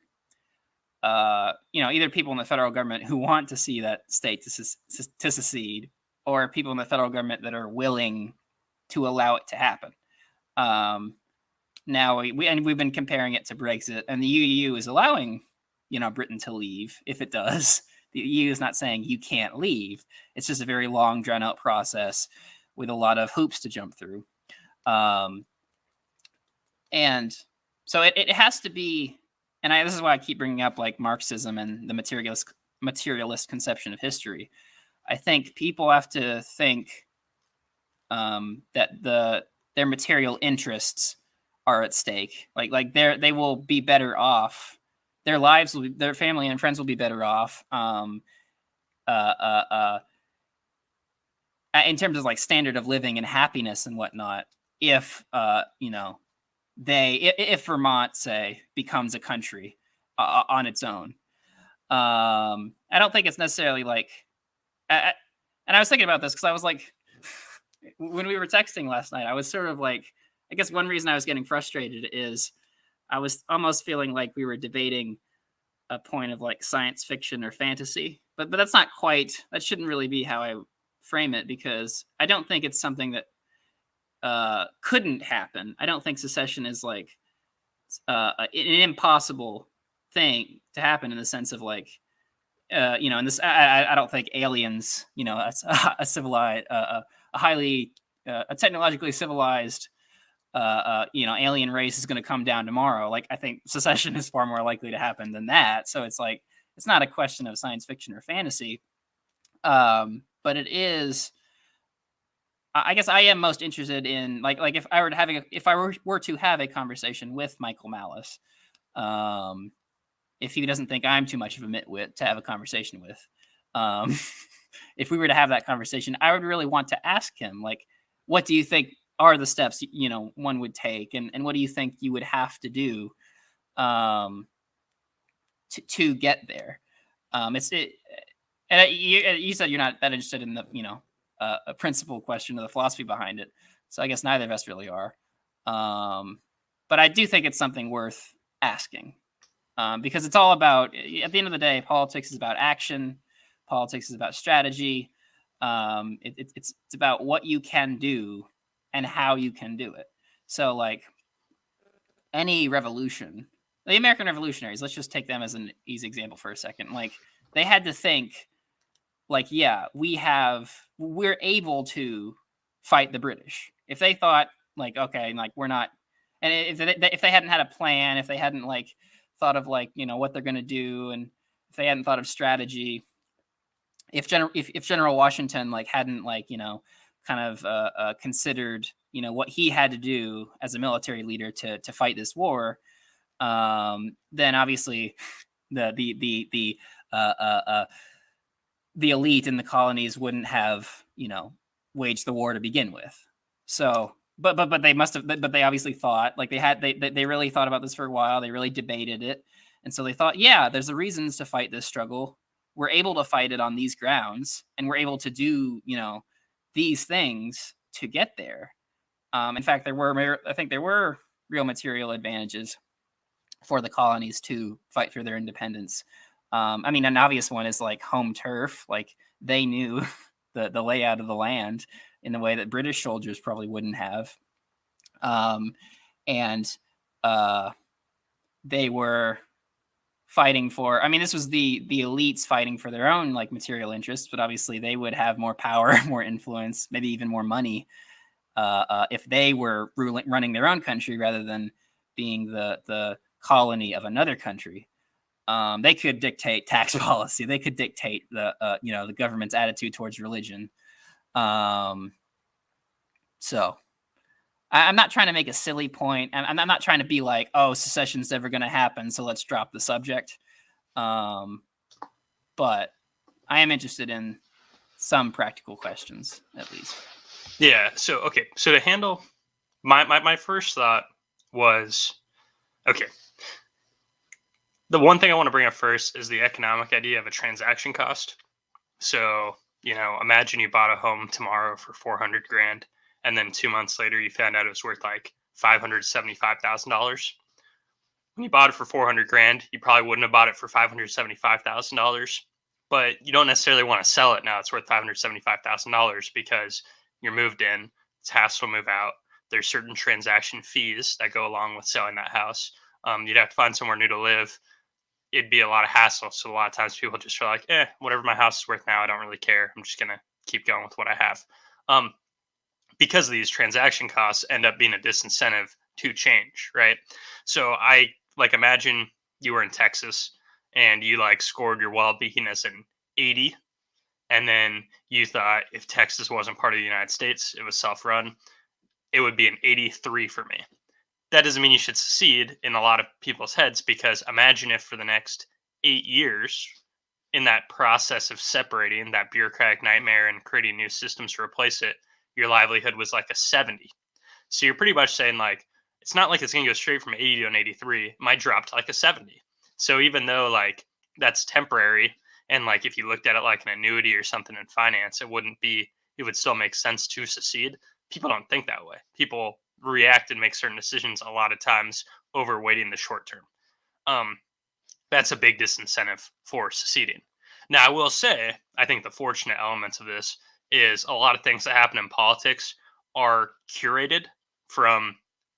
S1: either people in the federal government who want to see that state to secede, or people in the federal government that are willing to allow it to happen. Now we've been comparing it to Brexit, and the EU is allowing Britain to leave if it does. The EU is not saying you can't leave. It's just a very long, drawn-out process with a lot of hoops to jump through. And so it has to be, and this is why I keep bringing up like Marxism and the materialist conception of history. I think people have to think that their material interests are at stake. Like they will be better off. Their lives, their family and friends will be better off in terms of like standard of living and happiness and whatnot. If if Vermont, say, becomes a country on its own, I don't think it's necessarily like. And I was thinking about this because I was like, when we were texting last night, I was sort of like, I guess one reason I was getting frustrated is I was almost feeling like we were debating a point of like science fiction or fantasy, but that's not quite, that shouldn't really be how I frame it, because I don't think it's something that couldn't happen. I don't think secession is like an impossible thing to happen in the sense of like, in this, I don't think aliens, a civilized, a highly, a technologically civilized alien race is going to come down tomorrow. Like, I think secession is far more likely to happen than that. So it's like, it's not a question of science fiction or fantasy, but it is. I guess I am most interested in like if I were to if I were to have a conversation with Michael Malice, um, if he doesn't think I'm too much of a mitwit to have a conversation with, um, if we were to have that conversation, I would really want to ask him, like, what do you think are the steps one would take, and what do you think you would have to do um, to get there? It's it, and you said you're not that interested in the a principal question or the philosophy behind it, so I guess neither of us really are. Um, but I do think it's something worth asking because it's all about at the end of the day, politics is about action. Politics is about strategy. It's about what you can do and how you can do it. So, like any revolution, the American revolutionaries, let's just take them as an easy example for a second. Like they had to think, like, yeah, we're able to fight the British. If they thought, like, okay, like we're not, and if they hadn't had a plan, if they hadn't like thought of like what they're going to do, and if they hadn't thought of strategy, if General Washington like hadn't like kind of considered what he had to do as a military leader to fight this war, then obviously uh, uh, uh, the elite in the colonies wouldn't have waged the war to begin with. So but they must have, but they obviously thought, like they really thought about this for a while. They really debated it, and so they thought, yeah, there's the reasons to fight this struggle. We're able to fight it on these grounds, and we're able to do these things to get there. In fact, I think there were real material advantages for the colonies to fight for their independence. I mean, an obvious one is like home turf. Like they knew the layout of the land in a way that British soldiers probably wouldn't have. And they were fighting for. I mean, this was the elites fighting for their own like material interests, but obviously they would have more power, more influence, maybe even more money if they were running their own country rather than being the colony of another country. They could dictate tax policy. They could dictate the government's attitude towards religion. So I'm not trying to make a silly point, and I'm not trying to be like, oh, secession's never going to happen, so let's drop the subject. But I am interested in some practical questions, at least.
S2: Yeah. So okay. So to handle my first thought was, okay, the one thing I want to bring up first is the economic idea of a transaction cost. So, imagine you bought a home tomorrow for 400 grand, and then 2 months later you found out it was worth like $575,000. When you bought it for 400 grand, you probably wouldn't have bought it for $575,000, but you don't necessarily want to sell it now. It's worth $575,000 because you're moved in, it's hassle to move out. There's certain transaction fees that go along with selling that house. You'd have to find somewhere new to live. It'd be a lot of hassle. So a lot of times people just are like, whatever my house is worth now, I don't really care. I'm just going to keep going with what I have. Because of these transaction costs end up being a disincentive to change, right? So I like imagine you were in Texas and you like scored your well-being as an 80. And then you thought if Texas wasn't part of the United States, it was self-run, it would be an 83 for me. That doesn't mean you should secede in a lot of people's heads, because imagine if for the next 8 years, in that process of separating that bureaucratic nightmare and creating new systems to replace it, your livelihood was like a 70. So you're pretty much saying like, it's not like it's going to go straight from 80 to an 83. It might drop to like a 70. So even though like that's temporary, and like if you looked at it like an annuity or something in finance, it would still make sense to secede. People don't think that way. People react and make certain decisions a lot of times over waiting the short term. That's a big disincentive for seceding. Now, I will say, I think the fortunate elements of this is a lot of things that happen in politics are curated from,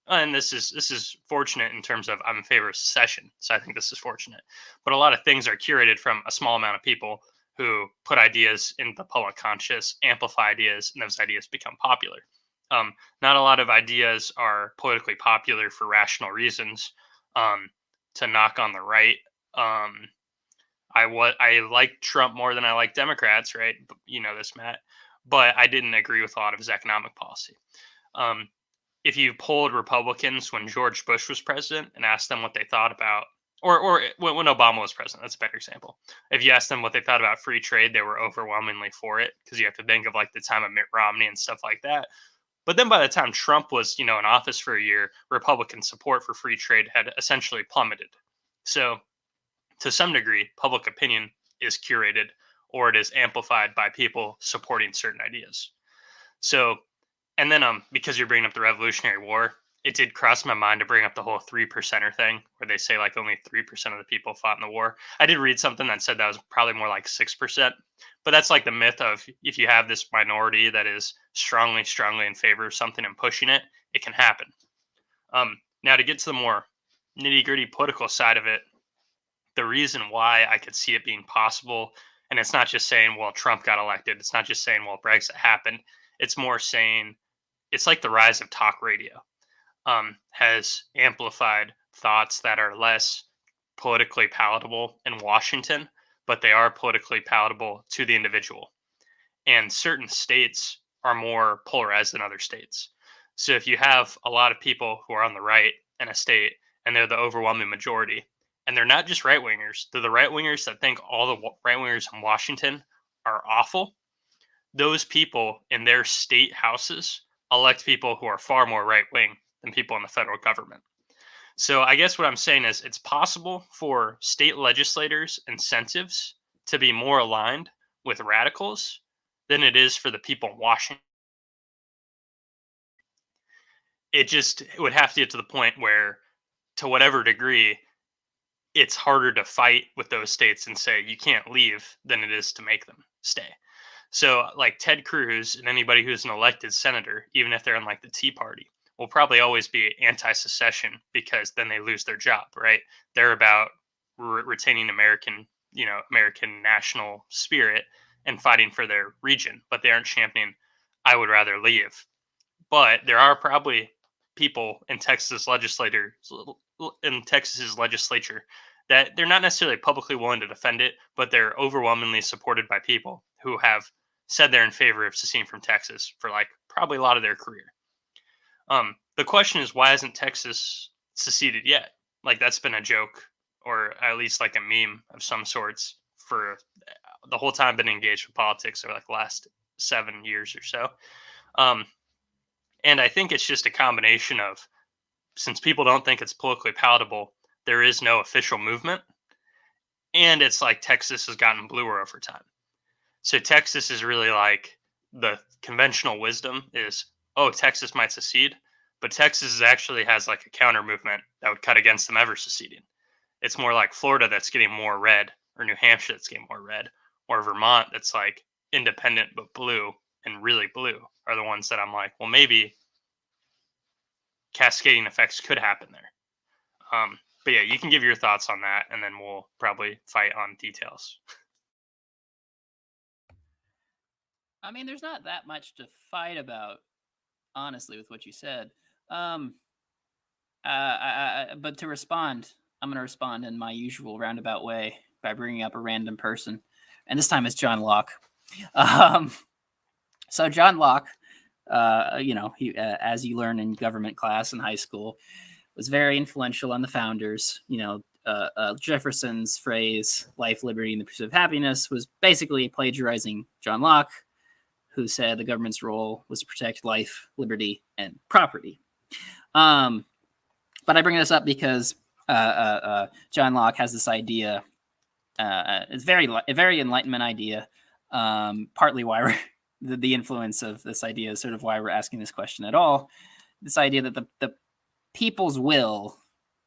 S2: and this is fortunate in terms of I'm in favor of secession, so I think this is fortunate. But a lot of things are curated from a small amount of people who put ideas in the public conscious, amplify ideas, and those ideas become popular. Not a lot of ideas are politically popular for rational reasons. To knock on the right, I like Trump more than I like Democrats, right? You know this, Matt. But I didn't agree with a lot of his economic policy. Um, if you polled Republicans when George Bush was president and asked them what they thought about, or when Obama was president, that's a better example. If you asked them what they thought about free trade, they were overwhelmingly for it, because you have to think of like the time of Mitt Romney and stuff like that. But then by the time Trump was, in office for a year, Republican support for free trade had essentially plummeted. So to some degree, public opinion is curated, or it is amplified by people supporting certain ideas. So, and then because you're bringing up the Revolutionary War, it did cross my mind to bring up the whole 3%er thing, where they say like only 3% of the people fought in the war. I did read something that said that was probably more like 6%, but that's like the myth of, if you have this minority that is strongly in favor of something and pushing it, it can happen. Now to get to the more nitty gritty political side of it, the reason why I could see it being possible, and it's not just saying, well, Trump got elected, it's not just saying, well, Brexit happened, it's more saying it's like the rise of talk radio has amplified thoughts that are less politically palatable in Washington, but they are politically palatable to the individual. And certain states are more polarized than other states. So if you have a lot of people who are on the right in a state and they're the overwhelming majority, and they're not just right wingers, they're the right wingers that think all the right wingers in Washington are awful, those people in their state houses elect people who are far more right wing than people in the federal government. So I guess what I'm saying is it's possible for state legislators' incentives to be more aligned with radicals than it is for the people in Washington. It would have to get to the point where, to whatever degree, it's harder to fight with those states and say you can't leave than it is to make them stay. So like Ted Cruz and anybody who's an elected senator, even if they're in like the Tea Party, will probably always be anti-secession, because then they lose their job, right? They're about retaining American national spirit and fighting for their region, but they aren't championing, I would rather leave. But there are probably people in Texas's legislature that they're not necessarily publicly willing to defend it, but they're overwhelmingly supported by people who have said they're in favor of seceding from Texas for like probably a lot of their career. The question is, why hasn't Texas seceded yet? Like, that's been a joke, or at least like a meme of some sorts, for the whole time I've been engaged with politics, or like the last 7 years or so. And I think it's just a combination of, since people don't think it's politically palatable, there is no official movement, and it's like Texas has gotten bluer over time. So Texas is really like, the conventional wisdom is, oh, Texas might secede, but Texas actually has like a counter movement that would cut against them ever seceding. It's more like Florida that's getting more red, or New Hampshire that's getting more red, or Vermont that's like independent but blue and really blue are the ones that I'm like, well, maybe cascading effects could happen there. But yeah, you can give your thoughts on that, and then we'll probably fight on details.
S1: I mean, there's not that much to fight about, honestly, with what you said. But to respond, I'm going to respond in my usual roundabout way by bringing up a random person, and this time it's John Locke. So John Locke, he, as you learn in government class in high school, was very influential on the founders. Jefferson's phrase, life, liberty, and the pursuit of happiness, was basically plagiarizing John Locke, who said the government's role was to protect life, liberty, and property. But I bring this up because John Locke has this idea. It's a very Enlightenment idea. Partly why we're the influence of this idea is sort of why we're asking this question at all. This idea that the people's will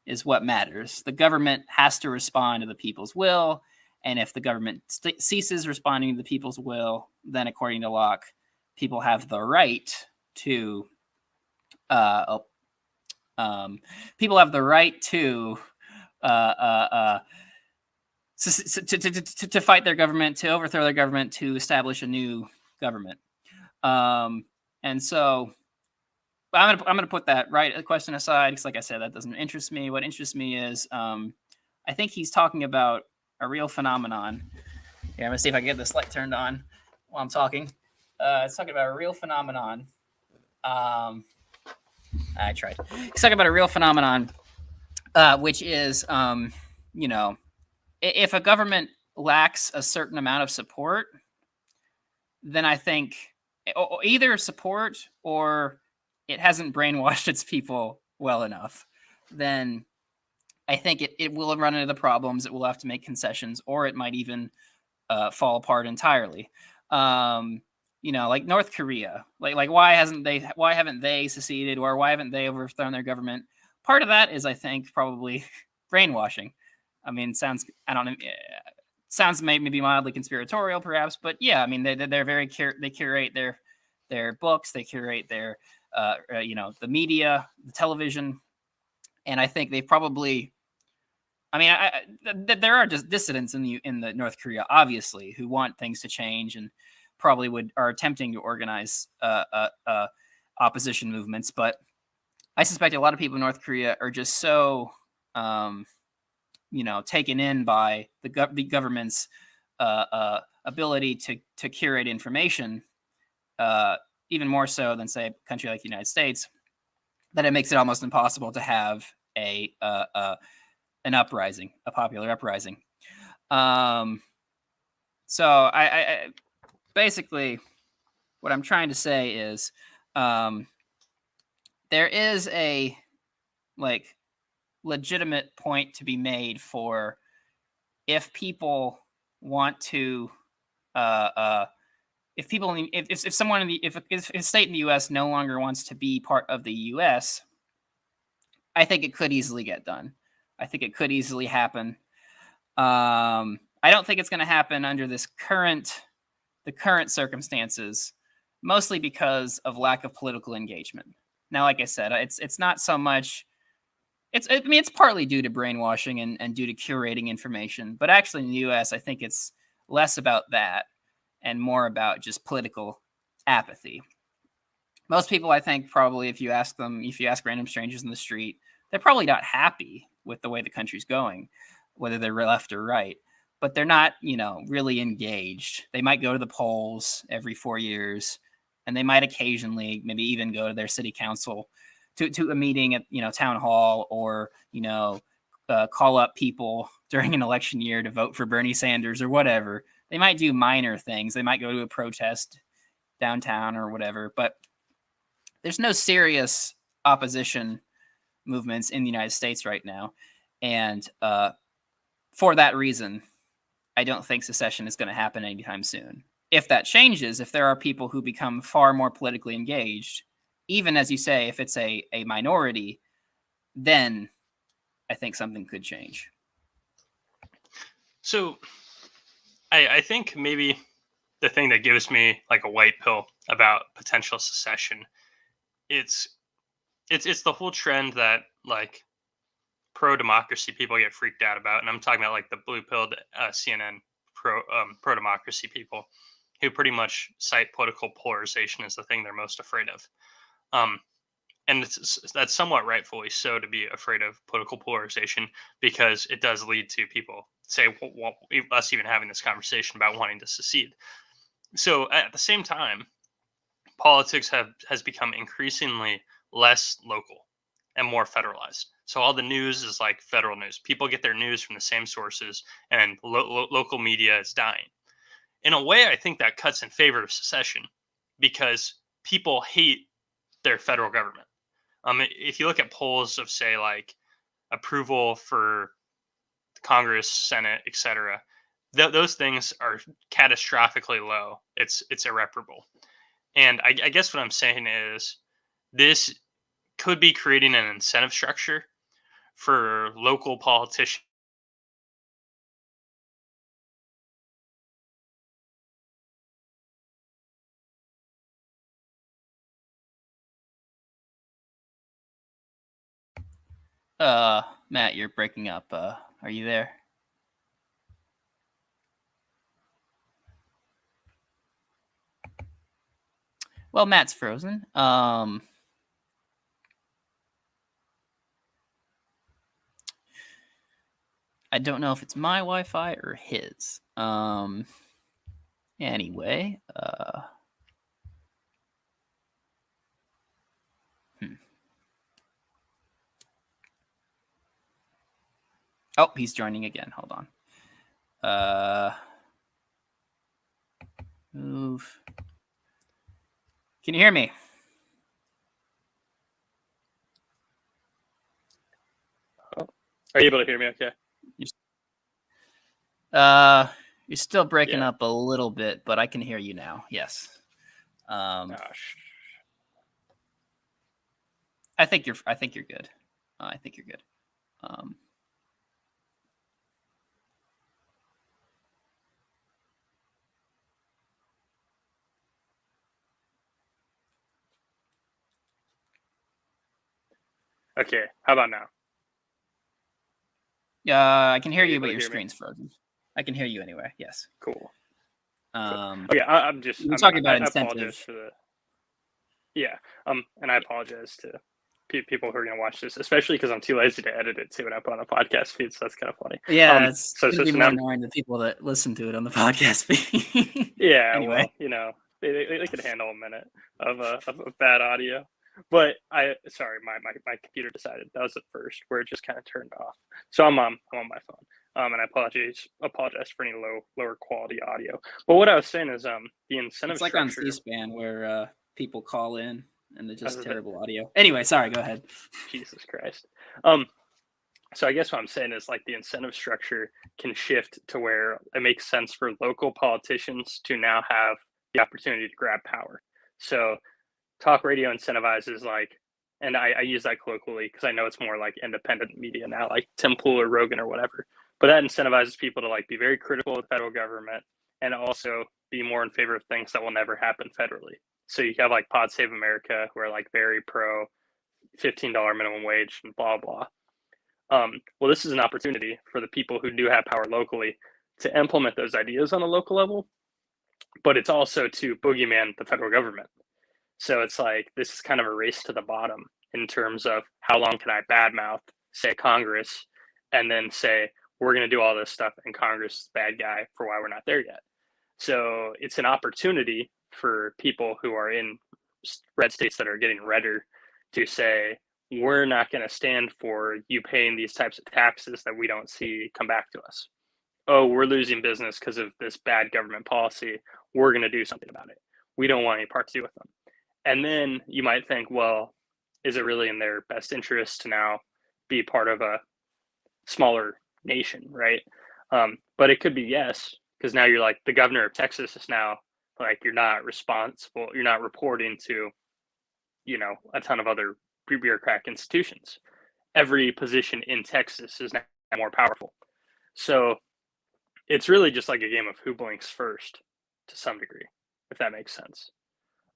S1: is what matters. The government has to respond to the people's will, and if the government ceases responding to the people's will, then according to Locke, people have the right to to fight their government, to overthrow their government, to establish a new government. And so I'm gonna put that question aside, because, like I said, that doesn't interest me. What interests me is, I think he's talking about a real phenomenon. Here, I'm gonna see if I can get this light turned on while I'm talking. It's talking about a real phenomenon. I tried. He's talking about a real phenomenon, which is, if a government lacks a certain amount of support, then I think either support or it hasn't brainwashed its people well enough, then I think it will run into the problems. It will have to make concessions, or it might even fall apart entirely. Like North Korea, like why haven't they seceded, or why haven't they overthrown their government? Part of that is, I think, probably brainwashing. I mean, I don't know, sounds maybe mildly conspiratorial, perhaps, but yeah, I mean, they're very they curate their books, they curate their the media, the television, and I think they probably. I mean, there are just dissidents in the North Korea, obviously, who want things to change and probably are attempting to organize opposition movements. But I suspect a lot of people in North Korea are just so taken in by the government's ability to curate information, even more so than, say, a country like the United States, that it makes it almost impossible to have an uprising, a popular uprising. So I basically what I'm trying to say is there is a legitimate point to be made for if people want to if someone if a state in the US no longer wants to be part of the US, I think it could easily get done. I think it could easily happen. I don't think it's going to happen under the current circumstances, mostly because of lack of political engagement. Now, like I said, it's not so much. It's partly due to brainwashing and due to curating information, but actually in the U.S., I think it's less about that and more about just political apathy. Most people, I think, probably if you ask random strangers in the street, they're probably not happy with the way the country's going, whether they're left or right, but they're not, really engaged. They might go to the polls every 4 years, and they might occasionally maybe even go to their city council to a meeting at, town hall, or, call up people during an election year to vote for Bernie Sanders or whatever. They might do minor things. They might go to a protest downtown or whatever, but there's no serious opposition movements in the United States right now. And for that reason, I don't think secession is going to happen anytime soon. If that changes, if there are people who become far more politically engaged, even as you say, if it's a minority, then I think something could change.
S2: So I think maybe the thing that gives me like a white pill about potential secession, it's the whole trend that like pro-democracy people get freaked out about, and I'm talking about like the blue-pilled CNN pro-democracy people who pretty much cite political polarization as the thing they're most afraid of. And that's somewhat rightfully so, to be afraid of political polarization, because it does lead to people say, well, us even having this conversation about wanting to secede. So at the same time, politics has become increasingly less local and more federalized. So all the news is like federal news. People get their news from the same sources, and local media is dying. In a way, I think that cuts in favor of secession, because people hate their federal government. If you look at polls of, say, like approval for Congress, Senate, etc., those things are catastrophically low. It's irreparable. And I guess what I'm saying is this could be creating an incentive structure for local politicians.
S1: Matt, you're breaking up. Are you there? Well, Matt's frozen. I don't know if it's my Wi-Fi or his. Anyway, Oh, he's joining again. Hold on. Move. Can you hear me?
S2: Are you able to hear me okay?
S1: You're still breaking
S2: Yeah.
S1: up a little bit, but I can hear you now. Yes.
S2: Gosh.
S1: I think you're good. I think you're good.
S2: Okay. How about now?
S1: I can hear
S2: Are you
S1: you,
S2: able
S1: but
S2: to
S1: your
S2: hear me?
S1: screen's frozen. I can hear you anyway. Yes.
S2: Cool.
S1: Um,
S2: Okay.
S1: we're talking about
S2: I apologize
S1: incentive.
S2: for the. Yeah. And I apologize to people who are gonna watch this, especially because I'm too lazy to edit it too and I put on a podcast feed, so that's kind of funny.
S1: Yeah, it's
S2: So
S1: gonna be
S2: so
S1: more
S2: now.
S1: annoying to people that listen to it on the podcast feed.
S2: Yeah.
S1: Anyway,
S2: Well, they could handle a minute of bad audio. But sorry, my computer decided that was the first where it just kind of turned off. So I'm on my phone. And I apologize for any lower quality audio. But what I was saying is the incentive
S1: it's like on
S2: structure.
S1: C-SPAN where people call in and it's just
S2: Other than
S1: terrible audio. Anyway, sorry. Go ahead.
S2: Jesus Christ. So I guess what I'm saying is like the incentive structure can shift to where it makes sense for local politicians to now have the opportunity to grab power. So talk radio incentivizes like, and I use that colloquially because I know it's more like independent media now, like Tim Pool or Rogan or whatever. But that incentivizes people to like be very critical of the federal government and also be more in favor of things that will never happen federally. So you have like Pod Save America, who are like very pro $15 minimum wage and blah blah. Well, this is an opportunity for the people who do have power locally to implement those ideas on a local level, but it's also to boogeyman the federal government. So it's like this is kind of a race to the bottom in terms of how long can I badmouth, say, Congress, and then say, we're going to do all this stuff and Congress is the bad guy for why we're not there yet. So it's an opportunity for people who are in red states that are getting redder to say, we're not going to stand for you paying these types of taxes that we don't see come back to us. Oh, we're losing business because of this bad government policy. We're going to do something about it. We don't want any part to do with them. And then you might think, well, is it really in their best interest to now be part of a smaller nation, right? But it could be yes, because now you're like the governor of Texas is now like you're not responsible, you're not reporting to, a ton of other bureaucratic institutions. Every position in Texas is now more powerful. So it's really just like a game of who blinks first to some degree, if that makes sense.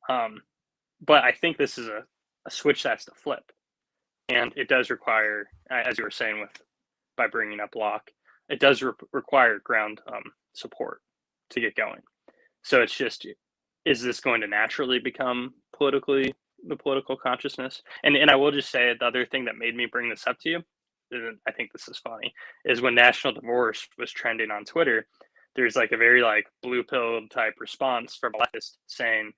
S2: But I think this is a switch that's to flip. And it does require, as you were saying by bringing up Locke, it does require ground support to get going. So it's just, is this going to naturally become the political consciousness? And I will just say the other thing that made me bring this up to you, and I think this is funny, is when national divorce was trending on Twitter, there's like a very like blue pill type response from a leftist saying,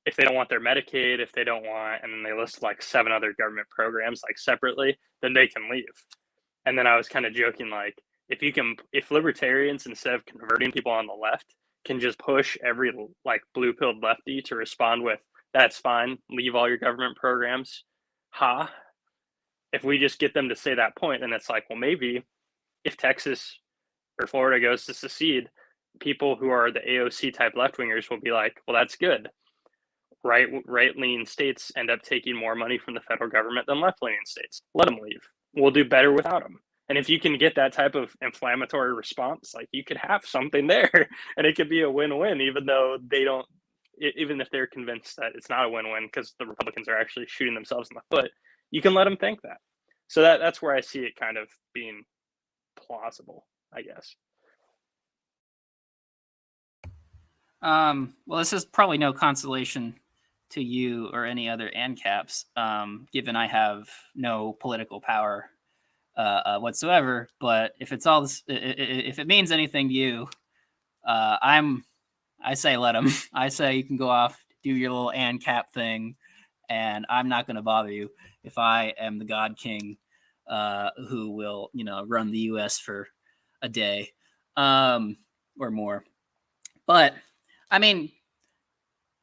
S2: if they don't want their Medicaid, if they don't want, and then they list like 7 other government programs like separately, then they can leave. And then I was kind of joking, like, if libertarians, instead of converting people on the left, can just push every like blue pilled lefty to respond with, that's fine, leave all your government programs. If we just get them to say that point, then it's like, well, maybe if Texas or Florida goes to secede, people who are the AOC type left wingers will be like, well, that's good. Right leaning states end up taking more money from the federal government than left leaning states. Let them leave. We'll do better without them. And if you can get that type of inflammatory response, like you could have something there, and it could be a win-win, even though they don't, even if they're convinced that it's not a win-win because the Republicans are actually shooting themselves in the foot, you can let them think that. So that's where I see it kind of being plausible, I guess.
S1: Well, this is probably no consolation to you or any other ANCAPs, given I have no political power whatsoever. But if it's all this, if it means anything to you, I say let them. I say you can go off, do your little ANCAP thing, and I'm not going to bother you if I am the God King who will, run the U.S. for a day or more. But I mean,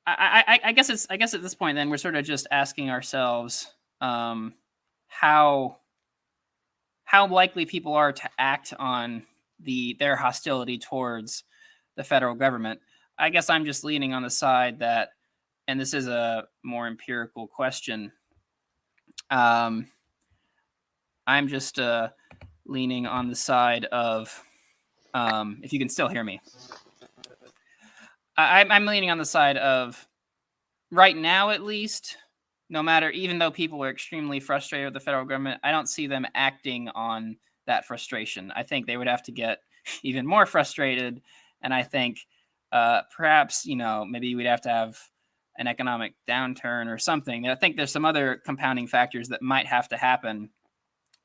S1: I guess at this point then we're sort of just asking ourselves how likely people are to act on their hostility towards the federal government. I guess I'm just leaning on the side that, and this is a more empirical question. I'm just leaning on the side of, if you can still hear me, I'm leaning on the side of, right now at least, no matter, even though people are extremely frustrated with the federal government, I don't see them acting on that frustration. I think they would have to get even more frustrated. And I think perhaps, maybe we'd have to have an economic downturn or something. I think there's some other compounding factors that might have to happen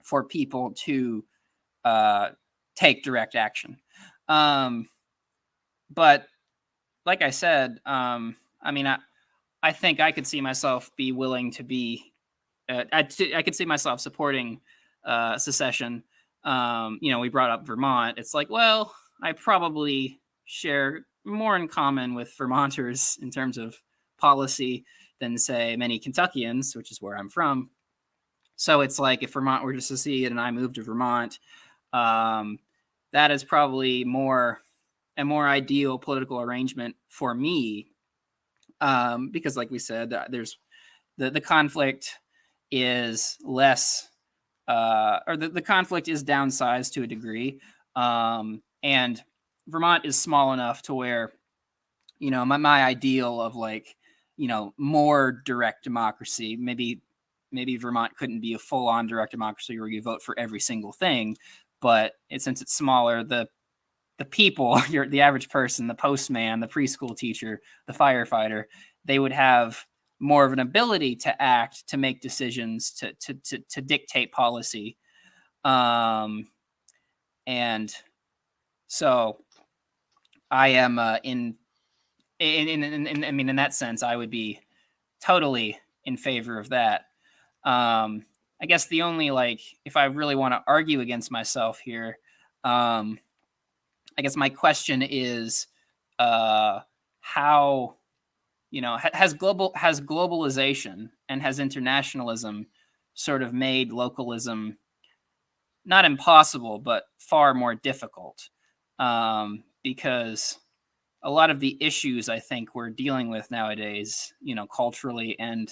S1: for people to take direct action. But like I said, I think I could see myself be willing to be, I could see myself supporting secession. We brought up Vermont. It's like, well, I probably share more in common with Vermonters in terms of policy than, say, many Kentuckians, which is where I'm from. So it's like, if Vermont were to secede and I moved to Vermont, that is probably a more ideal political arrangement for me. Because, like we said, there's the conflict is less, or the conflict is downsized to a degree, and Vermont is small enough to where, my ideal of, like, more direct democracy. Maybe Vermont couldn't be a full-on direct democracy where you vote for every single thing, but since it's smaller, the people, the average person, the postman, the preschool teacher, the firefighter, they would have more of an ability to act, to make decisions, to dictate policy. And so I am in that sense, I would be totally in favor of that. I guess the only, like, if I really want to argue against myself here, I guess my question is, how, has globalization and has internationalism sort of made localism not impossible, but far more difficult? Because a lot of the issues I think we're dealing with nowadays, culturally and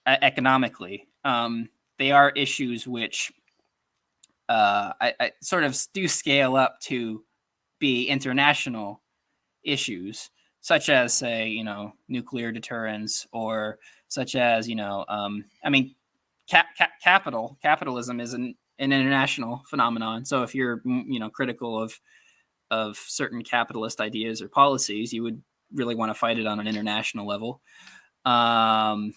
S1: economically, they are issues which I sort of do scale up to be international issues, such as, say, nuclear deterrence, or such as, capitalism is an international phenomenon. So if you're, critical of certain capitalist ideas or policies, you would really want to fight it on an international level. But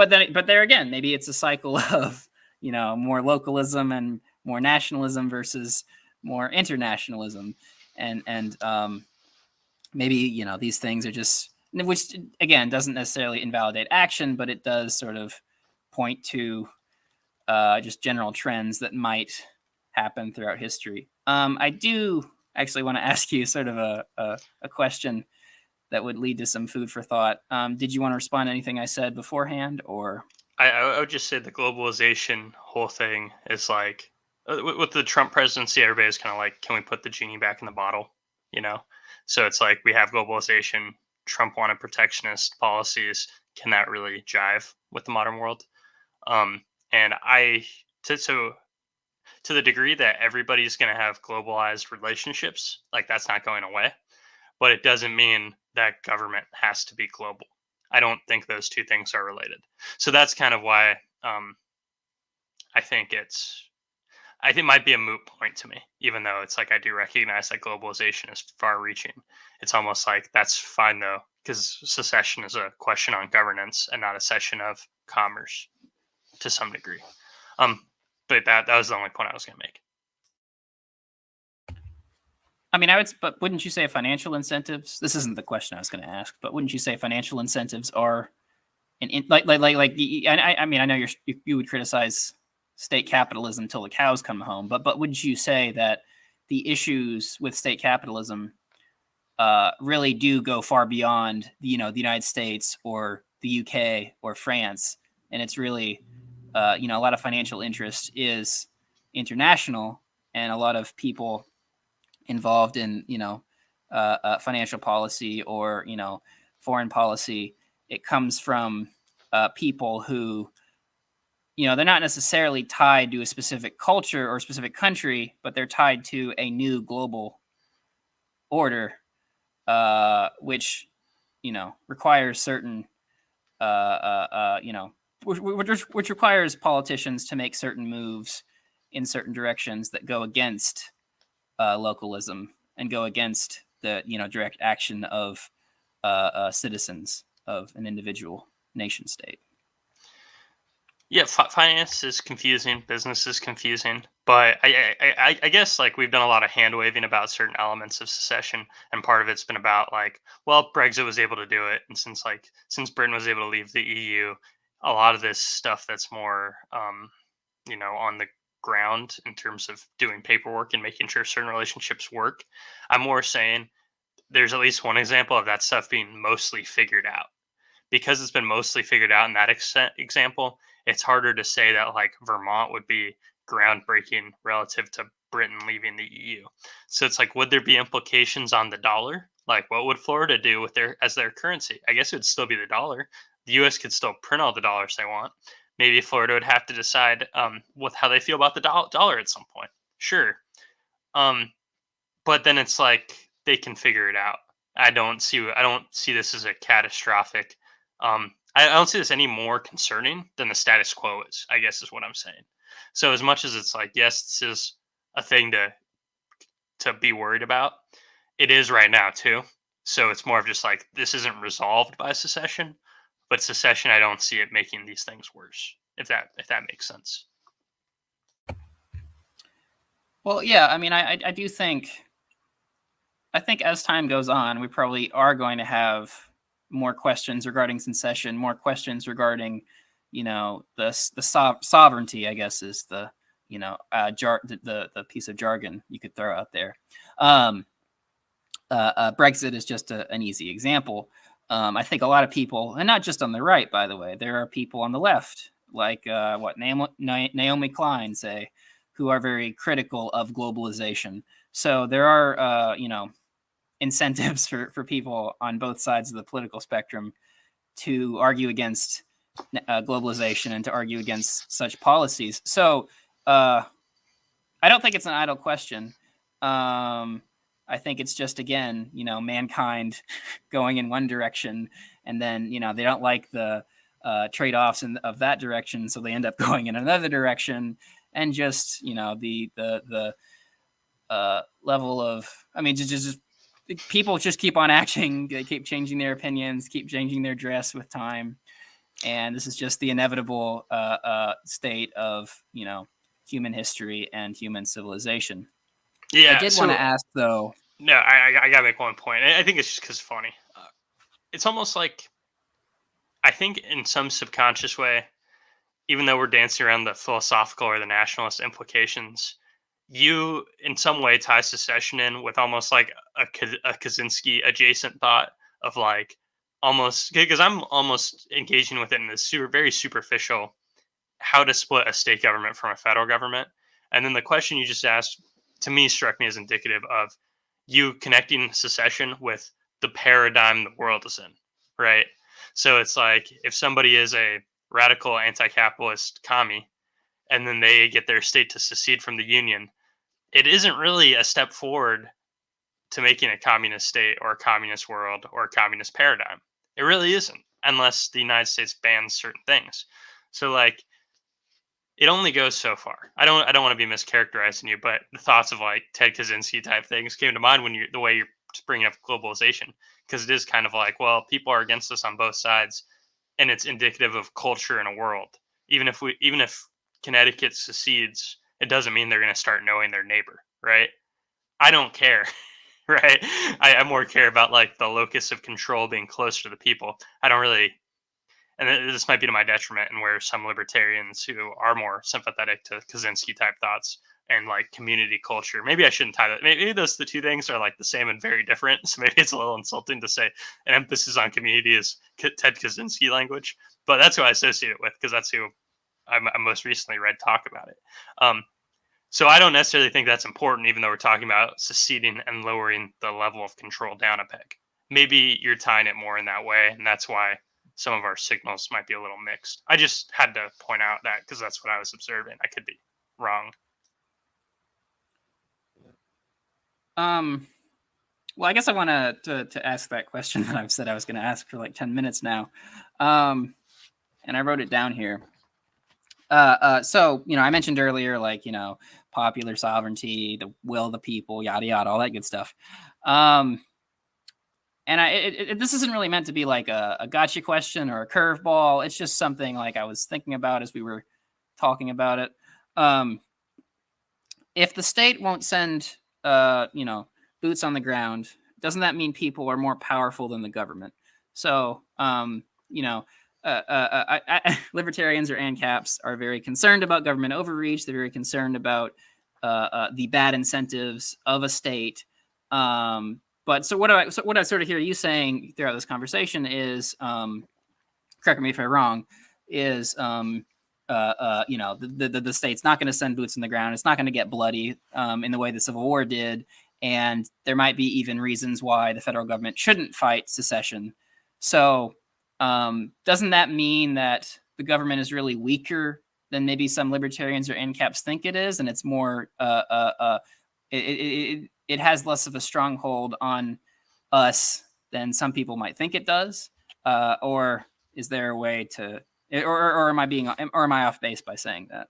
S1: there again, maybe it's a cycle of, more localism and more nationalism versus more internationalism, and maybe, these things are just, which again doesn't necessarily invalidate action, but it does sort of point to just general trends that might happen throughout history. I do actually want to ask you sort of a question that would lead to some food for thought. Did you want to respond to anything I said beforehand, or?
S2: I would just say the globalization whole thing is like, with the Trump presidency, everybody's kind of like, can we put the genie back in the bottle? So it's like, we have globalization. Trump wanted protectionist policies. Can that really jive with the modern world? And to the degree that everybody's going to have globalized relationships, like, that's not going away. But it doesn't mean that government has to be global. I don't think those two things are related. So that's kind of why I think it might be a moot point to me, even though it's like, I do recognize that globalization is far reaching. It's almost like, that's fine though, because secession is a question on governance and not a session of commerce. to some degree. But that was the only point I was going to make.
S1: I mean, but wouldn't you say financial incentives? This isn't the question I was going to ask, but wouldn't you say financial incentives are, I mean, I know you would criticize state capitalism until the cows come home, but wouldn't you say that the issues with state capitalism really do go far beyond the United States or the UK or France, and it's really a lot of financial interest is international, and a lot of people involved in financial policy or foreign policy, it comes from people who they're not necessarily tied to a specific culture or a specific country, but they're tied to a new global order, which requires certain which requires politicians to make certain moves in certain directions that go against localism and go against the direct action of citizens of an individual nation state.
S2: Yeah, finance is confusing, business is confusing, but I guess like we've done a lot of hand waving about certain elements of secession, and part of it's been about like, well, Brexit was able to do it, and since Britain was able to leave the EU, a lot of this stuff that's more on the ground in terms of doing paperwork and making sure certain relationships work. I'm more saying there's at least one example of that stuff being mostly figured out. Because it's been mostly figured out in that example, it's harder to say that like Vermont would be groundbreaking relative to Britain leaving the EU. So it's like, would there be implications on the dollar? Like, what would Florida do with their currency? I guess it would still be the dollar. The U.S. could still print all the dollars they want. Maybe Florida would have to decide with how they feel about the dollar at some point. Sure, but then it's like they can figure it out. I don't see this as a catastrophic. I don't see this any more concerning than the status quo is, I guess is what I'm saying. So as much as it's like, yes, this is a thing to be worried about, it is right now too. So it's more of just like, this isn't resolved by secession, but secession, I don't see it making these things worse, if that makes sense.
S1: Well, yeah, I mean, I do think as time goes on, we probably are going to have more questions regarding secession, more questions regarding, the sovereignty, I guess, is the the piece of jargon you could throw out there. Brexit is just an easy example. I think a lot of people, and not just on the right, by the way, there are people on the left, like Naomi Klein, say, who are very critical of globalization. So there are, incentives for people on both sides of the political spectrum to argue against globalization and to argue against such policies. So I don't think it's an idle question. I think it's just, again, mankind going in one direction, and then, they don't like the trade-offs of that direction, so they end up going in another direction, and just, the level of, I mean, just people just keep on acting. They keep changing their opinions, keep changing their dress with time, and this is just the inevitable state of human history and human civilization.
S2: Yeah,
S1: I did want to ask, though.
S2: No, I gotta make one point. I think it's just because funny. It's almost like, I think in some subconscious way, even though we're dancing around the philosophical or the nationalist implications, you in some way tie secession in with almost like a Kaczynski adjacent thought of like, almost, because I'm almost engaging with it in this very superficial, how to split a state government from a federal government. And then the question you just asked, to me, struck me as indicative of you connecting secession with the paradigm the world is in, right? So it's like, if somebody is a radical anti-capitalist commie and then they get their state to secede from the union, it isn't really a step forward to making a communist state or a communist world or a communist paradigm. It really isn't, unless the United States bans certain things. So like, it only goes so far. I don't want to be mischaracterizing you, but the thoughts of like Ted Kaczynski type things came to mind when the way you're bringing up globalization, because it is kind of like, well, people are against us on both sides, and it's indicative of culture in a world. even if Connecticut secedes, it doesn't mean they're going to start knowing their neighbor, right? I don't care, right? I more care about like the locus of control being closer to the people. I don't really, and this might be to my detriment, and where some libertarians who are more sympathetic to Kaczynski type thoughts and like community culture, maybe I shouldn't tie that. Maybe those the two things are like the same and very different. So maybe it's a little insulting to say an emphasis on community is Ted Kaczynski language, but that's who I associate it with because that's who I most recently read talk about it. Um, so I don't necessarily think that's important, even though we're talking about seceding and lowering the level of control down a peg. Maybe you're tying it more in that way, and that's why some of our signals might be a little mixed. I just had to point out that because that's what I was observing. I could be wrong.
S1: Well, I guess I want to ask that question that I've said I was going to ask for like 10 minutes now. And I wrote it down here. So, I mentioned earlier, like, popular sovereignty, the will of the people, yada, yada, all that good stuff. And this isn't really meant to be like a gotcha question or a curveball. It's just something like I was thinking about as we were talking about it. If the state won't send, boots on the ground, doesn't that mean people are more powerful than the government? So, libertarians or ANCAPs are very concerned about government overreach. They're very concerned about the bad incentives of a state. But what I sort of hear you saying throughout this conversation is, correct me if I'm wrong, is the state's not going to send boots on the ground. It's not going to get bloody in the way the Civil War did, and there might be even reasons why the federal government shouldn't fight secession. So, doesn't that mean that the government is really weaker than maybe some libertarians or ANCAPs think it is, and it's more it has less of a stronghold on us than some people might think it does? Or is there a way to, or am I off base by saying that?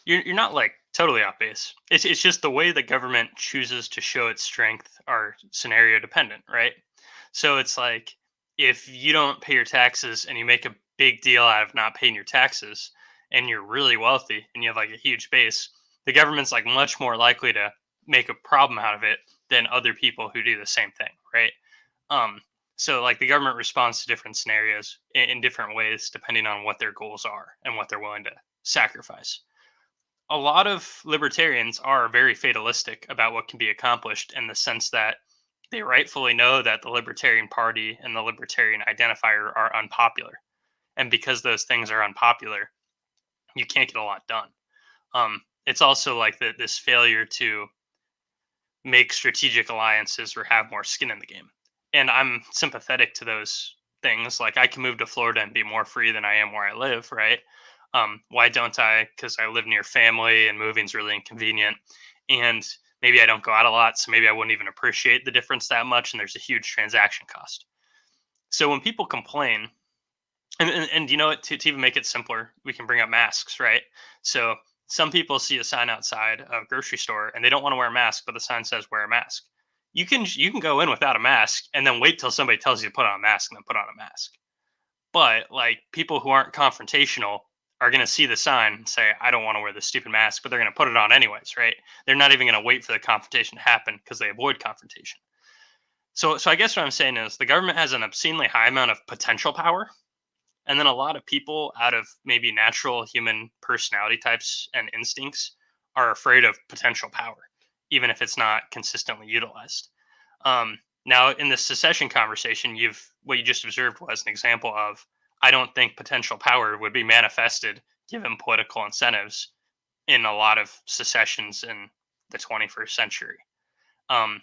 S2: You're not like totally off base. It's just the way the government chooses to show its strength are scenario dependent, right? So it's like if you don't pay your taxes and you make a big deal out of not paying your taxes and you're really wealthy and you have like a huge base, the government's like much more likely to make a problem out of it than other people who do the same thing, right? Um, so like the government responds to different scenarios in different ways depending on what their goals are and what they're willing to sacrifice. A lot of libertarians are very fatalistic about what can be accomplished in the sense that they rightfully know that the Libertarian Party and the Libertarian identifier are unpopular. And because those things are unpopular, you can't get a lot done. It's also like this failure to make strategic alliances or have more skin in the game. And I'm sympathetic to those things. Like I can move to Florida and be more free than I am where I live, right? Why don't I? Because I live near family and moving's really inconvenient. And maybe I don't go out a lot, so maybe I wouldn't even appreciate the difference that much. And there's a huge transaction cost. So when people complain, and you know what, to even make it simpler, we can bring up masks, right? So some people see a sign outside of a grocery store and they don't want to wear a mask, but the sign says wear a mask. You can go in without a mask and then wait till somebody tells you to put on a mask and then put on a mask. But like people who aren't confrontational are going to see the sign and say, I don't want to wear this stupid mask, but they're going to put it on anyways, right? They're not even going to wait for the confrontation to happen because they avoid confrontation. So I guess what I'm saying is the government has an obscenely high amount of potential power. And then a lot of people, out of maybe natural human personality types and instincts, are afraid of potential power, even if it's not consistently utilized. Now, in the secession conversation, what you just observed was an example of I don't think potential power would be manifested given political incentives in a lot of secessions in the 21st century. Um,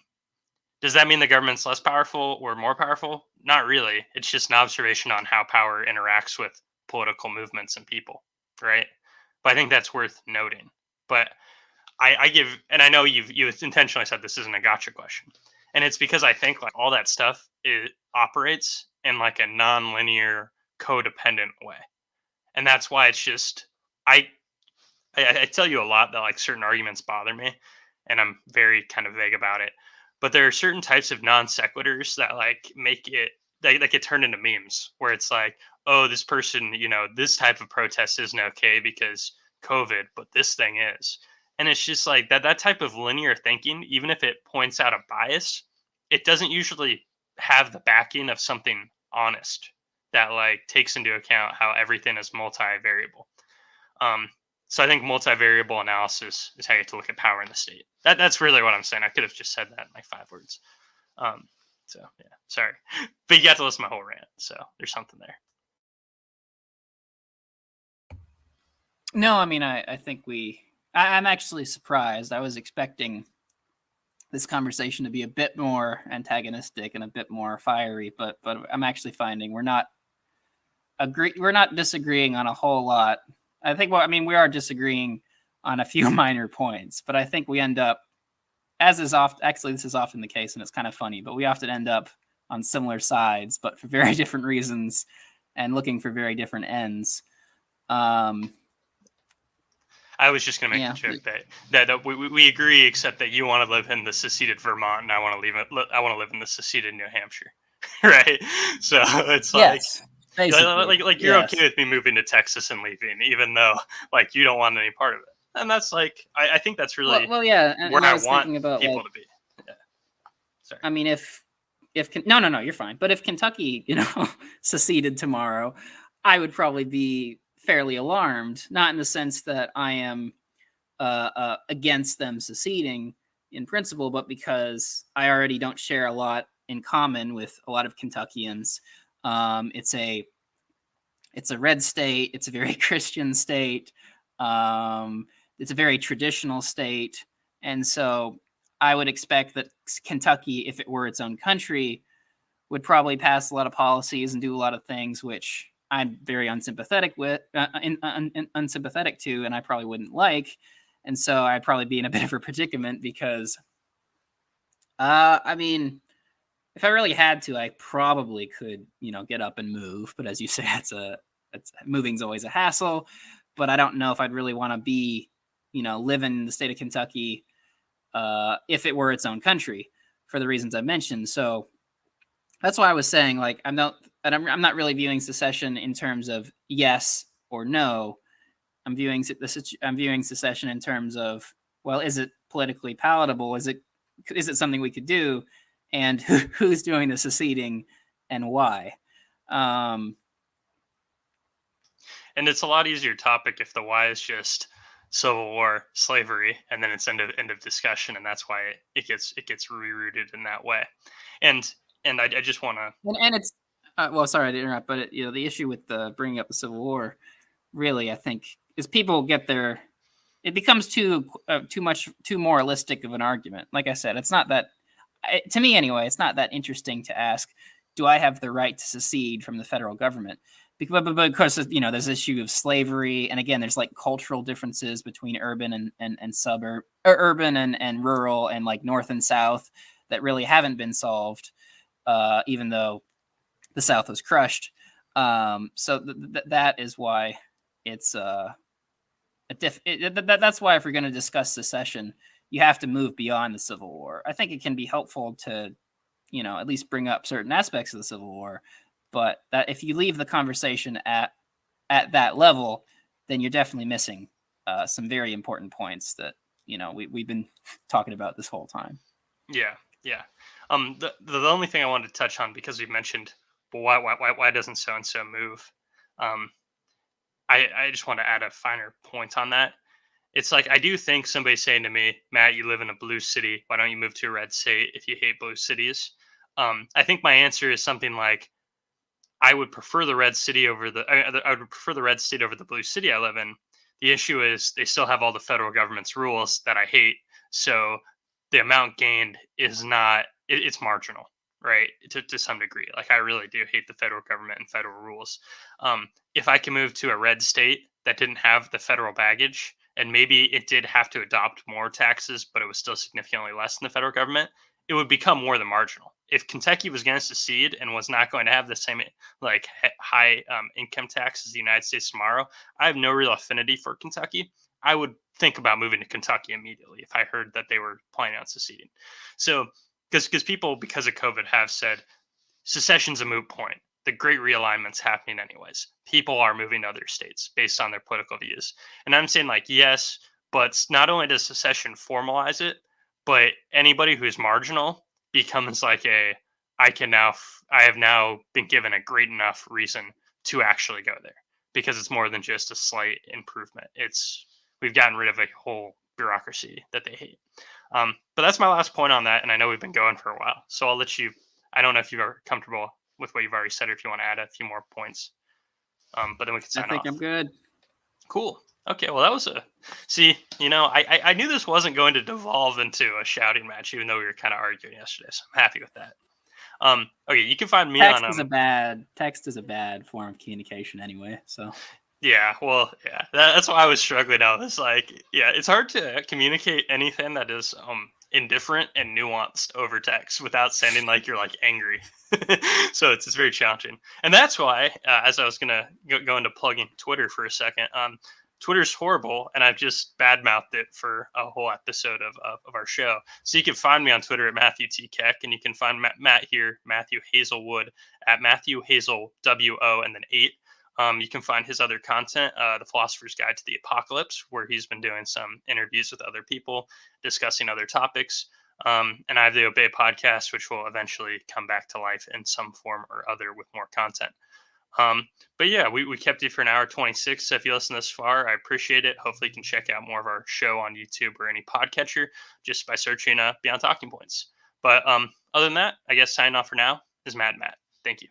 S2: does that mean the government's less powerful or more powerful? Not really. It's just an observation on how power interacts with political movements and people, right? But I think that's worth noting. But I give, and I know you intentionally said this isn't a gotcha question, and it's because I think like all that stuff it operates in like a non-linear, codependent way, and that's why it's just I tell you a lot that like certain arguments bother me, and I'm very kind of vague about it. But there are certain types of non sequiturs that like make it that get turned into memes where it's like, oh, this person, this type of protest isn't okay because COVID, but this thing is. And it's just like that type of linear thinking, even if it points out a bias, it doesn't usually have the backing of something honest that like takes into account how everything is multivariable. Um, so I think multivariable analysis is how you have to look at power in the state. That's really what I'm saying. I could have just said that in like 5 words. Um, so yeah, sorry, but you got to listen to my whole rant. So there's something there.
S1: No, I mean, I think I'm actually surprised. I was expecting this conversation to be a bit more antagonistic and a bit more fiery, but I'm actually finding we're not disagreeing on a whole lot. I think, well, I mean, we are disagreeing on a few minor points, but I think we end up, as is often, actually, this is often the case, and it's kind of funny, but we often end up on similar sides, but for very different reasons and looking for very different ends.
S2: I was just going to make the joke that we agree, except that you want to live in the seceded Vermont, and I want to live in the seceded New Hampshire, right? So it's
S1: yes,
S2: like you're okay with me moving to Texas and leaving, even though like you don't want any part of it. And that's like I think that's really
S1: yeah,
S2: where
S1: I
S2: I
S1: was
S2: want
S1: thinking about
S2: people to be. Yeah.
S1: Sorry. I mean, if no, you're fine. But if Kentucky, seceded tomorrow, I would probably be fairly alarmed. Not in the sense that I am against them seceding in principle, but because I already don't share a lot in common with a lot of Kentuckians. It's a red state. It's a very Christian state. It's a very traditional state, and so I would expect that Kentucky, if it were its own country, would probably pass a lot of policies and do a lot of things which I'm very unsympathetic with, unsympathetic to, and I probably wouldn't like. And so I'd probably be in a bit of a predicament because, I mean, if I really had to, I probably could, get up and move. But as you say, moving's always a hassle. But I don't know if I'd really want to be, live in the state of Kentucky if it were its own country for the reasons I mentioned. So that's why I was saying, like, I'm not really viewing secession in terms of yes or no. I'm viewing secession in terms of, well, is it politically palatable? Is it something we could do? And who's doing the seceding and why?
S2: And it's a lot easier topic if the why is just Civil War, slavery, and then it's end of discussion, and that's why it gets rerouted in that way. And I just want to,
S1: and it's well, sorry to interrupt, but the issue with bringing up the Civil War, really, I think, is people get their, it becomes too moralistic of an argument. Like I said, it's not that, to me anyway, it's not that interesting to ask, do I have the right to secede from the federal government? But of course, there's this issue of slavery, and again, there's like cultural differences between urban and suburb, or urban and rural, and like north and south that really haven't been solved, even though the South was crushed. So that is why it's that's why if we're going to discuss secession, you have to move beyond the Civil War. I think it can be helpful to, at least bring up certain aspects of the Civil War, but that if you leave the conversation at that level, then you're definitely missing some very important points that we've been talking about this whole time.
S2: Yeah. The only thing I wanted to touch on, because we mentioned, well, why doesn't so and so move? I just want to add a finer point on that. It's like, I do think somebody saying to me, Matt, you live in a blue city. Why don't you move to a red state if you hate blue cities? I think my answer is something like, I would prefer the red city over I would prefer the red state over the blue city I live in. The issue is they still have all the federal government's rules that I hate. So the amount gained is not, it's marginal, right? To some degree. Like, I really do hate the federal government and federal rules. If I can move to a red state that didn't have the federal baggage, and maybe it did have to adopt more taxes, but it was still significantly less than the federal government, it would become more than marginal. If Kentucky was going to secede and was not going to have the same like high income tax as the United States tomorrow, I have no real affinity for Kentucky. I would think about moving to Kentucky immediately if I heard that they were planning on seceding. So, because people, because of COVID, have said secession's a moot point. The great realignment's happening anyways. People are moving to other states based on their political views. And I'm saying, like, yes, but not only does secession formalize it, but anybody who's marginal becomes like I have now been given a great enough reason to actually go there, because it's more than just a slight improvement. We've gotten rid of a whole bureaucracy that they hate. But that's my last point on that, and I know we've been going for a while, so I'll let you. I don't know if you're comfortable with what you've already said, or if you want to add a few more points. But then we can sign
S1: I think
S2: off.
S1: I'm good.
S2: Cool. Okay, well, that was I knew this wasn't going to devolve into a shouting match, even though we were kind of arguing yesterday, so I'm happy with that. Okay, you can find me
S1: Text
S2: on
S1: is a bad form of communication anyway. So
S2: yeah, well, yeah, that's why I was struggling out. It's like, yeah, it's hard to communicate anything that is indifferent and nuanced over text without sounding like you're like angry. So it's very challenging, and that's why, as I was gonna go into plugging Twitter for a second, Twitter's horrible, and I've just badmouthed it for a whole episode of our show. So you can find me on Twitter at Matthew T Keck, and you can find Matt here, Matthew Hazelwood, at Matthew Hazel WO and then 8. You can find his other content, The Philosopher's Guide to the Apocalypse, where he's been doing some interviews with other people, discussing other topics. And I have the Obey podcast, which will eventually come back to life in some form or other with more content. But yeah, we kept you for an hour 26. So if you listen this far, I appreciate it. Hopefully you can check out more of our show on YouTube or any podcatcher just by searching Beyond Talking Points. But other than that, I guess signing off for now is Mad Matt. Thank you.